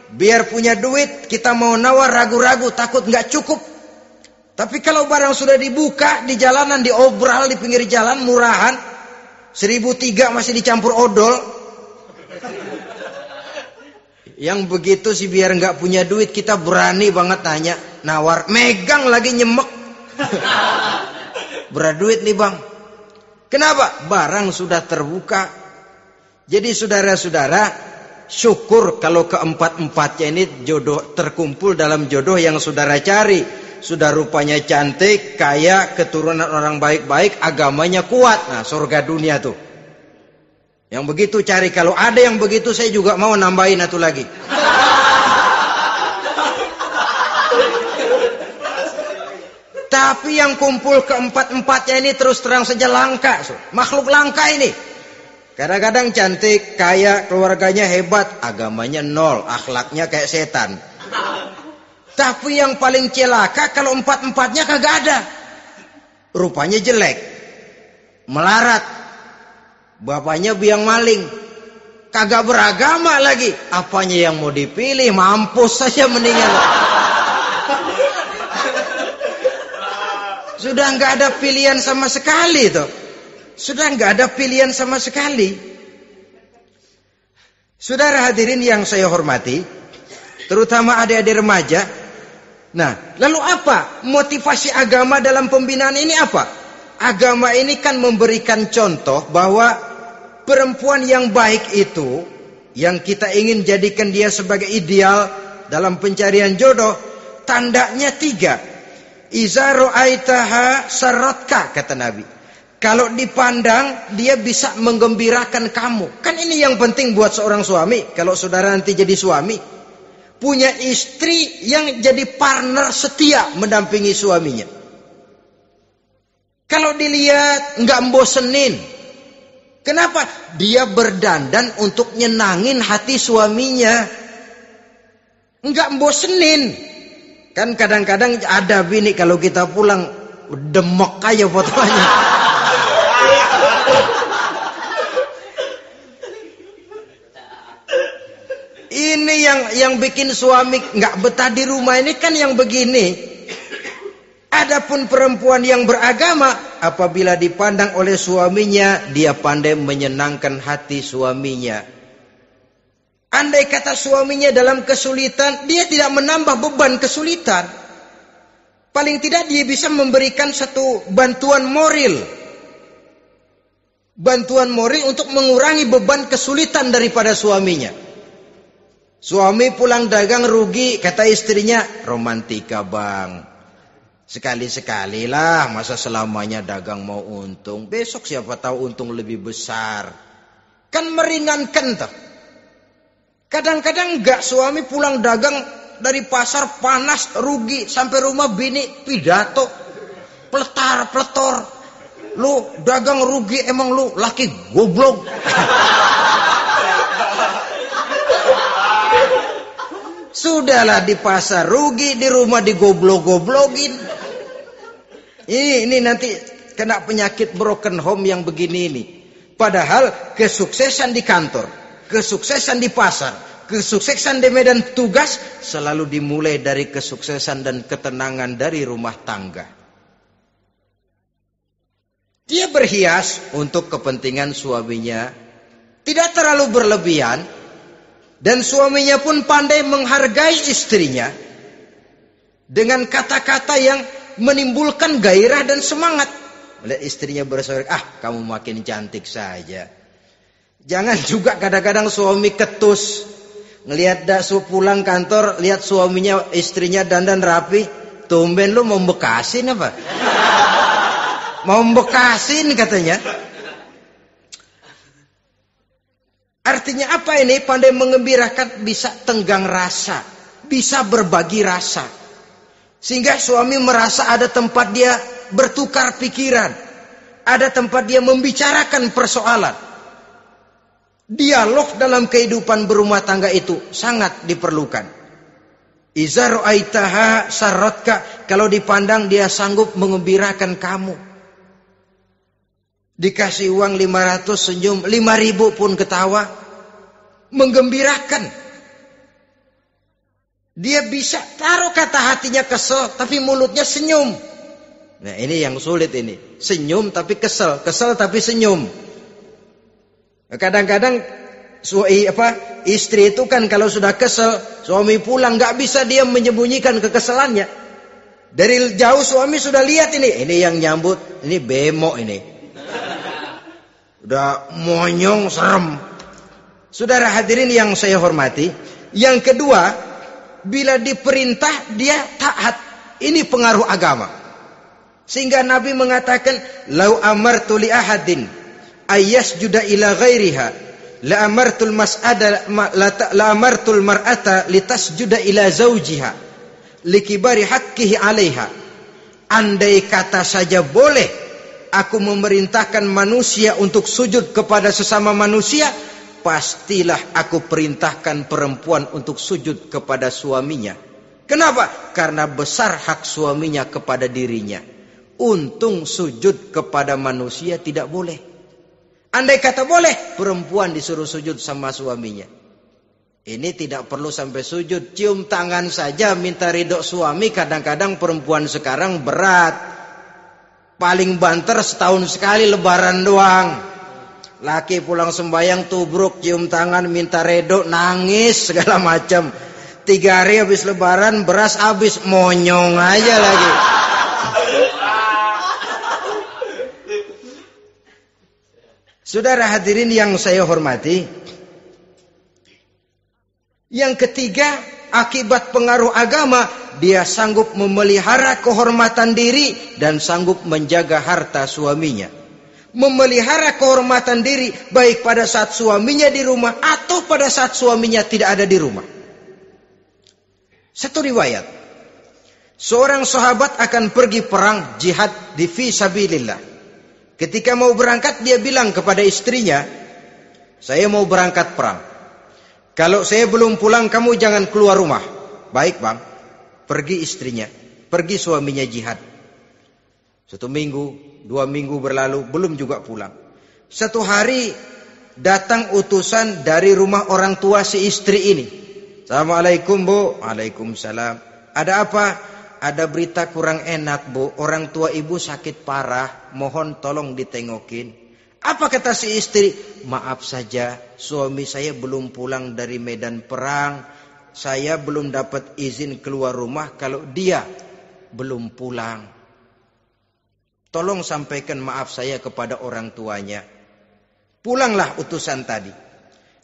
A: Biar punya duit, kita mau nawar ragu-ragu, takut nggak cukup. Tapi kalau barang sudah dibuka di jalanan, diobral di pinggir jalan, murahan, 1.003 masih dicampur odol. Yang begitu sih biar nggak punya duit, kita berani banget tanya, nawar, megang lagi nyemek. Berat duit nih bang. Kenapa? Barang sudah terbuka. Jadi saudara-saudara, syukur kalau keempat-empatnya ini jodoh terkumpul dalam jodoh yang saudara cari. Sudah rupanya cantik, kaya, keturunan orang baik-baik, agamanya kuat. Nah, surga dunia tuh. Yang begitu cari. Kalau ada yang begitu, saya juga mau nambahin satu lagi. Tapi yang kumpul keempat-empatnya ini terus terang saja langka. Makhluk langka ini. Kadang-kadang cantik, kaya, keluarganya hebat, agamanya nol, akhlaknya kayak setan. Tapi yang paling celaka kalau empat-empatnya kagak ada. Rupanya jelek, melarat, bapaknya biang maling, kagak beragama lagi. Apanya yang mau dipilih? Mampus saja mendingan. Sudah nggak ada pilihan sama sekali tuh. Sudah nggak ada pilihan sama sekali. Saudara hadirin yang saya hormati, terutama adik-adik remaja. Nah, lalu apa motivasi agama dalam pembinaan ini apa? Agama ini kan memberikan contoh bahwa perempuan yang baik itu, yang kita ingin jadikan dia sebagai ideal dalam pencarian jodoh, tandanya 3. Iza ra'aitaha sarratka, kata Nabi. Kalau dipandang, dia bisa menggembirakan kamu. Kan ini yang penting buat seorang suami. Kalau saudara nanti jadi suami, punya istri yang jadi partner setia mendampingi suaminya. Kalau dilihat nggak membosenin, Kenapa? Dia berdandan untuk nyenangin hati suaminya. Enggak bosenin. Kan kadang-kadang ada bini kalau kita pulang demek aja fotonya. Ini yang bikin suami enggak betah di rumah ini kan yang begini. Adapun perempuan yang beragama, apabila dipandang oleh suaminya, dia pandai menyenangkan hati suaminya. Andai kata suaminya dalam kesulitan, dia tidak menambah beban kesulitan. Paling tidak dia bisa memberikan satu bantuan moral. Bantuan moral untuk mengurangi beban kesulitan daripada suaminya. Suami pulang dagang rugi, kata istrinya, romantika bang. Sekali-sekali lah, masa selamanya dagang mau untung. Besok siapa tahu untung lebih besar. Kan meringankan toh. Kadang-kadang enggak, suami pulang dagang dari pasar panas, rugi. Sampai rumah bini pidato. Pletar-pletor. Lu dagang rugi, emang lu laki goblok. Sudahlah di pasar rugi, di rumah digoblok-goblokin. Ini nanti kena penyakit broken home yang begini ini. Padahal kesuksesan di kantor, kesuksesan di pasar, kesuksesan di medan tugas selalu dimulai dari kesuksesan dan ketenangan dari rumah tangga. Dia berhias untuk kepentingan suaminya, tidak terlalu berlebihan, dan suaminya pun pandai menghargai istrinya dengan kata-kata yang menimbulkan gairah dan semangat. Melihat istrinya bersorak, kamu makin cantik saja. Jangan juga kadang-kadang suami ketus. Ngelihat pulang kantor, lihat suaminya, istrinya dandan rapi. Tumben lu mau bekasin apa? Mau bekasin katanya. Artinya apa ini? Pandai mengembirakan, bisa tenggang rasa, bisa berbagi rasa. Sehingga suami merasa ada tempat dia bertukar pikiran. Ada tempat dia membicarakan persoalan. Dialog dalam kehidupan berumah tangga itu sangat diperlukan. Iza ra'aitaha sarratka, kalau dipandang dia sanggup mengembirakan kamu. Dikasih uang 500 senyum, 5.000 pun ketawa. Menggembirakan. Dia bisa taruh kata hatinya kesel, tapi mulutnya senyum. Nah ini yang sulit ini. Senyum tapi kesel, kesel tapi senyum. Kadang-kadang istri itu kan kalau sudah kesel, suami pulang nggak bisa dia menyembunyikan kekesalannya. Dari jauh suami sudah lihat ini yang nyambut, ini bemo ini. Udah monyong, serem. Saudara hadirin yang saya hormati, yang kedua, bila diperintah dia taat. Ini pengaruh agama. Sehingga Nabi mengatakan, "Lau amartu li ahadin ayyasjuda ila ghairiha, la amartul mar'ata litasjuda ila zawjiha likibari haqqihi 'alaiha." Andai kata saja boleh aku memerintahkan manusia untuk sujud kepada sesama manusia, pastilah aku perintahkan perempuan untuk sujud kepada suaminya. Kenapa? Karena besar hak suaminya kepada dirinya. Untung sujud kepada manusia tidak boleh. Andai kata boleh, perempuan disuruh sujud sama suaminya. Ini tidak perlu sampai sujud, cium tangan saja minta ridho suami. Kadang-kadang perempuan sekarang berat. Paling banter setahun sekali lebaran doang. Laki pulang sembahyang tubruk, cium tangan, minta redo, nangis segala macam. 3 hari habis lebaran, beras habis, monyong aja lagi. Saudara hadirin yang saya hormati, yang ketiga, akibat pengaruh agama, dia sanggup memelihara kehormatan diri dan sanggup menjaga harta suaminya. Memelihara kehormatan diri baik pada saat suaminya di rumah atau pada saat suaminya tidak ada di rumah. Satu riwayat, seorang sahabat akan pergi perang jihad di fi sabilillah. Ketika mau berangkat dia bilang kepada istrinya, saya mau berangkat perang. Kalau saya belum pulang kamu jangan keluar rumah. Baik bang. Pergi istrinya, pergi suaminya jihad. 1 minggu, 2 minggu berlalu, belum juga pulang. Satu hari datang utusan dari rumah orang tua si istri ini. Assalamualaikum bu. Waalaikumsalam. Ada apa? Ada berita kurang enak bu. Orang tua ibu sakit parah. Mohon tolong ditengokin. Apa kata si istri? Maaf saja, suami saya belum pulang dari medan perang. Saya belum dapat izin keluar rumah kalau dia belum pulang. Tolong sampaikan maaf saya kepada orang tuanya. Pulanglah utusan tadi.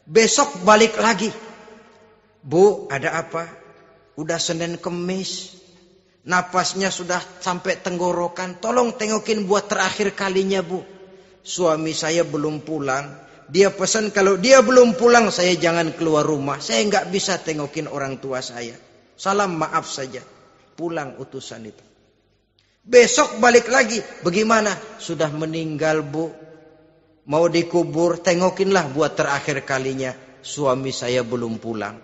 A: Besok balik lagi. Bu, ada apa? Udah Senin Kemis. Napasnya sudah sampai tenggorokan. Tolong tengokin buat terakhir kalinya bu. Suami saya belum pulang. Dia pesan kalau dia belum pulang saya jangan keluar rumah. Saya nggak bisa tengokin orang tua saya. Salam maaf saja. Pulang utusan itu. Besok balik lagi. Bagaimana? Sudah meninggal bu. Mau dikubur. Tengokinlah buat terakhir kalinya. Suami saya belum pulang.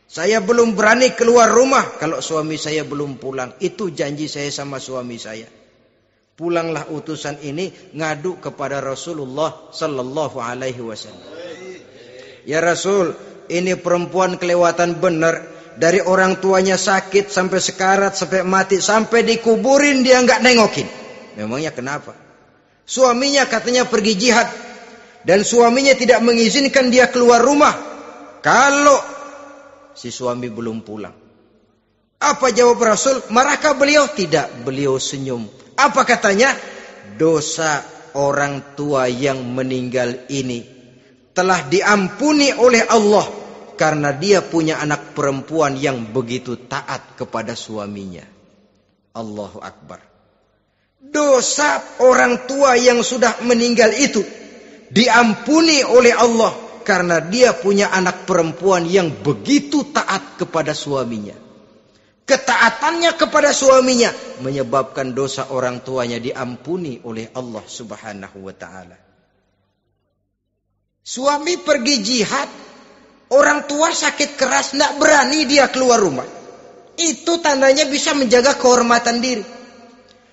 A: Saya belum berani keluar rumah kalau suami saya belum pulang. Itu janji saya sama suami saya. Pulanglah utusan ini ngadu kepada Rasulullah sallallahu alaihi wasallam. Ya Rasul, ini perempuan kelewatan benar. Dari orang tuanya sakit sampai sekarat, sampai mati, sampai dikuburin dia nggak nengokin. Memangnya kenapa? Suaminya katanya pergi jihad. Dan suaminya tidak mengizinkan dia keluar rumah. Kalau si suami belum pulang. Apa jawab Rasul? Marahkah beliau? Tidak, beliau senyum. Apa katanya? Dosa orang tua yang meninggal ini telah diampuni oleh Allah. Karena dia punya anak perempuan yang begitu taat kepada suaminya. Allahu Akbar. Dosa orang tua yang sudah meninggal itu diampuni oleh Allah. Karena dia punya anak perempuan yang begitu taat kepada suaminya. Ketaatannya kepada suaminya menyebabkan dosa orang tuanya diampuni oleh Allah subhanahu wa ta'ala. Suami pergi jihad. Orang tua sakit keras, tidak berani dia keluar rumah. Itu tandanya bisa menjaga kehormatan diri.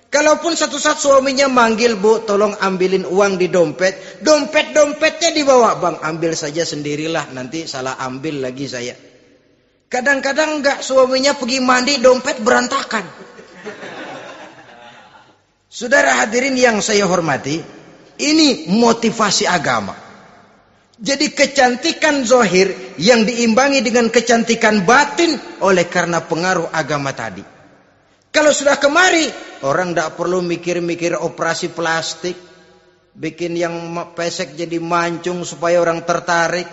A: Kalaupun satu saat suaminya manggil, bu, tolong ambilin uang di dompet. Dompetnya dibawa, bang, ambil saja sendirilah, nanti salah ambil lagi saya. Kadang-kadang enggak, suaminya pergi mandi, dompet berantakan. Saudara hadirin yang saya hormati, ini motivasi agama. Jadi kecantikan zahir yang diimbangi dengan kecantikan batin oleh karena pengaruh agama tadi. Kalau sudah kemari, orang tidak perlu mikir-mikir operasi plastik. Bikin yang pesek jadi mancung supaya orang tertarik.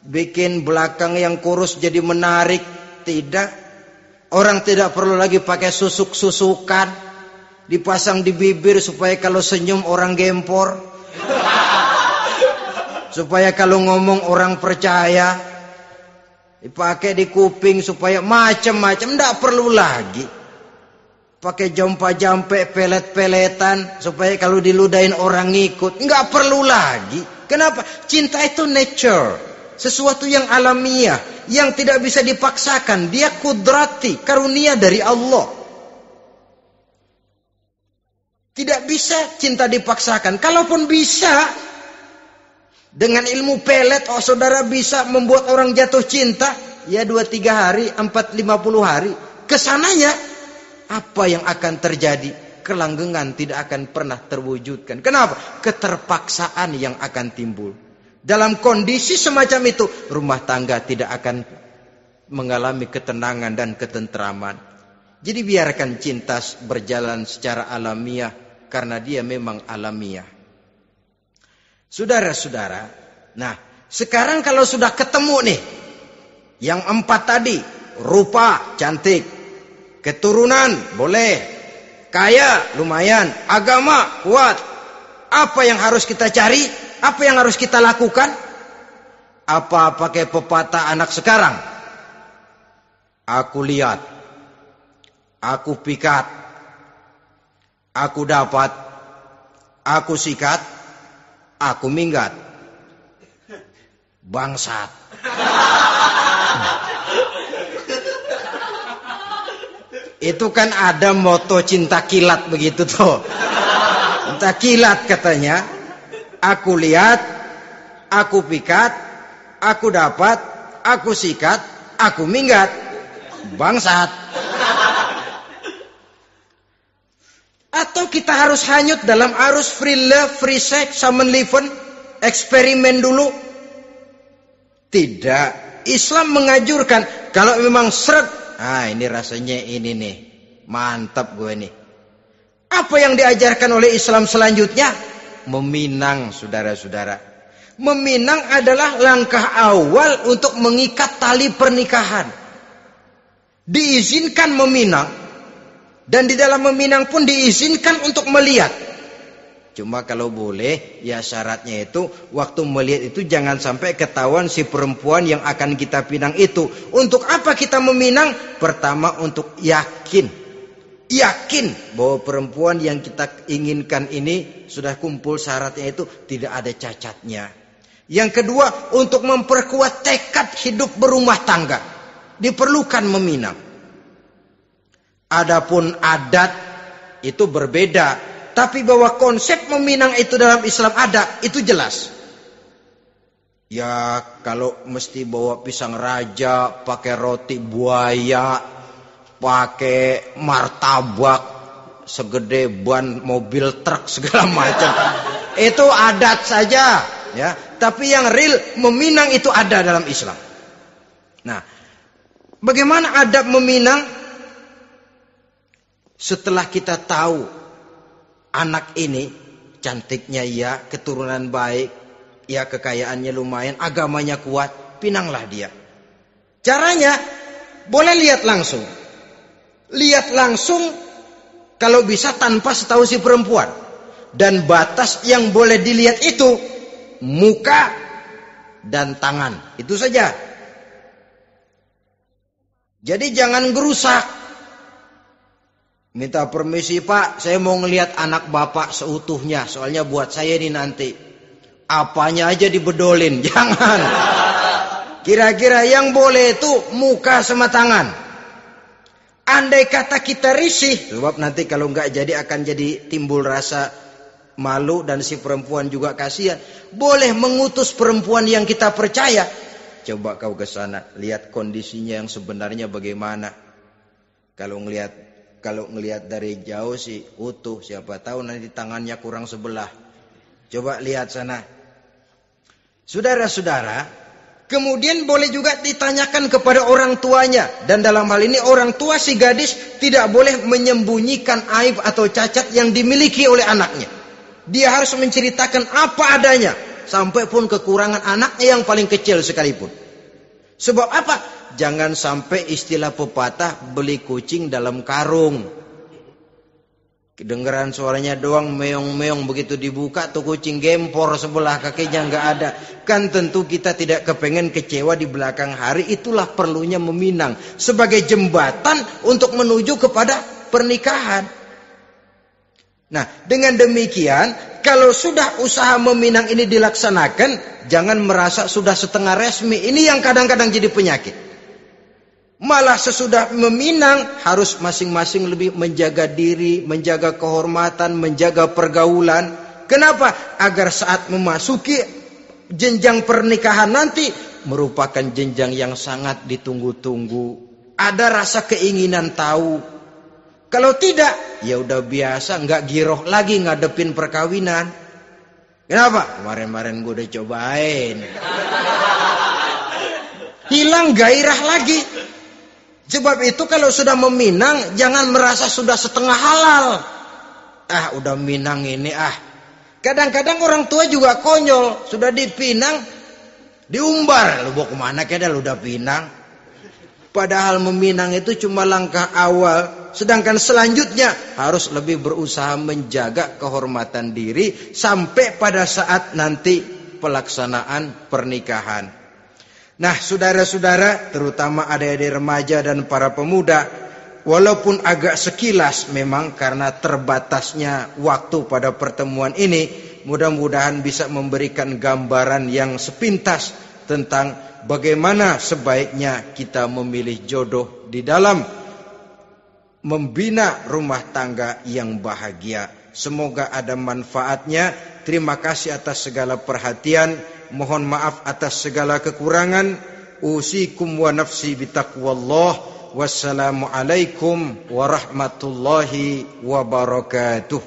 A: Bikin belakang yang kurus jadi menarik. Tidak. Orang tidak perlu lagi pakai susuk-susukan. Dipasang di bibir supaya kalau senyum orang gempor. Supaya kalau ngomong orang percaya. Dipakai di kuping supaya macam-macam. Tidak perlu lagi. Pakai jompa-jampe, pelet-peletan. Supaya kalau diludahin orang ngikut. Nggak perlu lagi. Kenapa? Cinta itu nature. Sesuatu yang alamiah. Yang tidak bisa dipaksakan. Dia kudrati. Karunia dari Allah. Tidak bisa cinta dipaksakan. Kalaupun bisa. Dengan ilmu pelet, oh saudara bisa membuat orang jatuh cinta. Ya 2-3 hari, 4-50 hari. Kesananya, apa yang akan terjadi? Kelanggengan tidak akan pernah terwujudkan. Kenapa? Keterpaksaan yang akan timbul. Dalam kondisi semacam itu, rumah tangga tidak akan mengalami ketenangan dan ketentraman. Jadi biarkan cinta berjalan secara alamiah. Karena dia memang alamiah. Saudara-saudara, nah sekarang kalau sudah ketemu nih, yang 4 tadi, rupa cantik, keturunan boleh, kaya lumayan, agama kuat, apa yang harus kita cari, apa yang harus kita lakukan? Apa pakai pepatah anak sekarang? Aku lihat, aku pikat, aku dapat, aku sikat, aku minggat. Bangsat. Itu kan ada moto cinta kilat begitu tuh. Cinta kilat katanya. Aku lihat, aku pikat, aku dapat, aku sikat, aku minggat. Bangsat. Atau kita harus hanyut dalam arus free love, free sex, samenleven, eksperimen dulu? Tidak. Islam mengajurkan kalau memang seret, ini rasanya ini nih, mantap gue nih. Apa yang diajarkan oleh Islam selanjutnya? Meminang, saudara-saudara. Meminang adalah langkah awal untuk mengikat tali pernikahan. Diizinkan meminang, dan di dalam meminang pun diizinkan untuk melihat. Cuma kalau boleh, ya syaratnya itu waktu melihat itu jangan sampai ketahuan si perempuan yang akan kita pinang itu. Untuk apa kita meminang? Pertama untuk yakin bahwa perempuan yang kita inginkan ini sudah kumpul syaratnya itu, tidak ada cacatnya. Yang kedua, untuk memperkuat tekad hidup berumah tangga, diperlukan meminang. Adapun adat itu berbeda. Tapi bahwa konsep meminang itu dalam Islam ada, itu jelas. Ya kalau mesti bawa pisang raja, pakai roti buaya, pakai martabak segede ban mobil truk segala macam, itu adat saja, ya. Tapi yang real meminang itu ada dalam Islam. Nah, bagaimana adab meminang? Setelah kita tahu anak ini cantiknya ya, keturunan baik, ya kekayaannya lumayan, agamanya kuat, pinanglah dia. Caranya boleh lihat langsung. Lihat langsung kalau bisa tanpa setahu si perempuan. Dan batas yang boleh dilihat itu muka dan tangan. Itu saja. Jadi jangan gerusak. Minta permisi Pak, saya mau ngelihat anak Bapak seutuhnya. Soalnya buat saya ini nanti. Apanya aja dibedolin, jangan. Kira-kira yang boleh itu muka sama tangan. Andai kata kita risih, sebab nanti kalau nggak jadi akan jadi timbul rasa malu dan si perempuan juga kasihan. Boleh mengutus perempuan yang kita percaya. Coba kau ke sana, lihat kondisinya yang sebenarnya bagaimana. Kalau ngelihat dari jauh sih utuh, siapa tahu nanti tangannya kurang sebelah. Coba lihat sana. Saudara-saudara, kemudian boleh juga ditanyakan kepada orang tuanya. Dan dalam hal ini orang tua si gadis tidak boleh menyembunyikan aib atau cacat yang dimiliki oleh anaknya. Dia harus menceritakan apa adanya, sampai pun kekurangan anaknya yang paling kecil sekalipun. Sebab apa? Jangan sampai istilah pepatah beli kucing dalam karung. Kedengeran suaranya doang meong-meong, begitu dibuka tuh kucing gempor sebelah kakinya nggak ada. Kan tentu kita tidak kepengen kecewa di belakang hari. Itulah perlunya meminang sebagai jembatan untuk menuju kepada pernikahan. Nah, dengan demikian kalau sudah usaha meminang ini dilaksanakan, jangan merasa sudah setengah resmi. Ini yang kadang-kadang jadi penyakit. Malah sesudah meminang harus masing-masing lebih menjaga diri, menjaga kehormatan, menjaga pergaulan. Kenapa? Agar saat memasuki jenjang pernikahan nanti merupakan jenjang yang sangat ditunggu-tunggu. Ada rasa keinginan tahu. Kalau tidak, ya udah biasa, nggak giroh lagi ngadepin perkawinan. Kenapa? Kemarin-kemarin gue udah cobain. Hilang gairah lagi. Sebab itu kalau sudah meminang, jangan merasa sudah setengah halal. Udah minang ini Kadang-kadang orang tua juga konyol. Sudah dipinang, diumbar. Lu bawa kemana keda lu udah pinang. Padahal meminang itu cuma langkah awal. Sedangkan selanjutnya harus lebih berusaha menjaga kehormatan diri. Sampai pada saat nanti pelaksanaan pernikahan. Nah, saudara-saudara, terutama adik-adik remaja dan para pemuda, walaupun agak sekilas memang karena terbatasnya waktu pada pertemuan ini, mudah-mudahan bisa memberikan gambaran yang sepintas tentang bagaimana sebaiknya kita memilih jodoh di dalam membina rumah tangga yang bahagia. Semoga ada manfaatnya. Terima kasih atas segala perhatian. Mohon maaf atas segala kekurangan. Usikum wa nafsi bitaqwallah. Wassalamualaikum warahmatullahi wabarakatuh.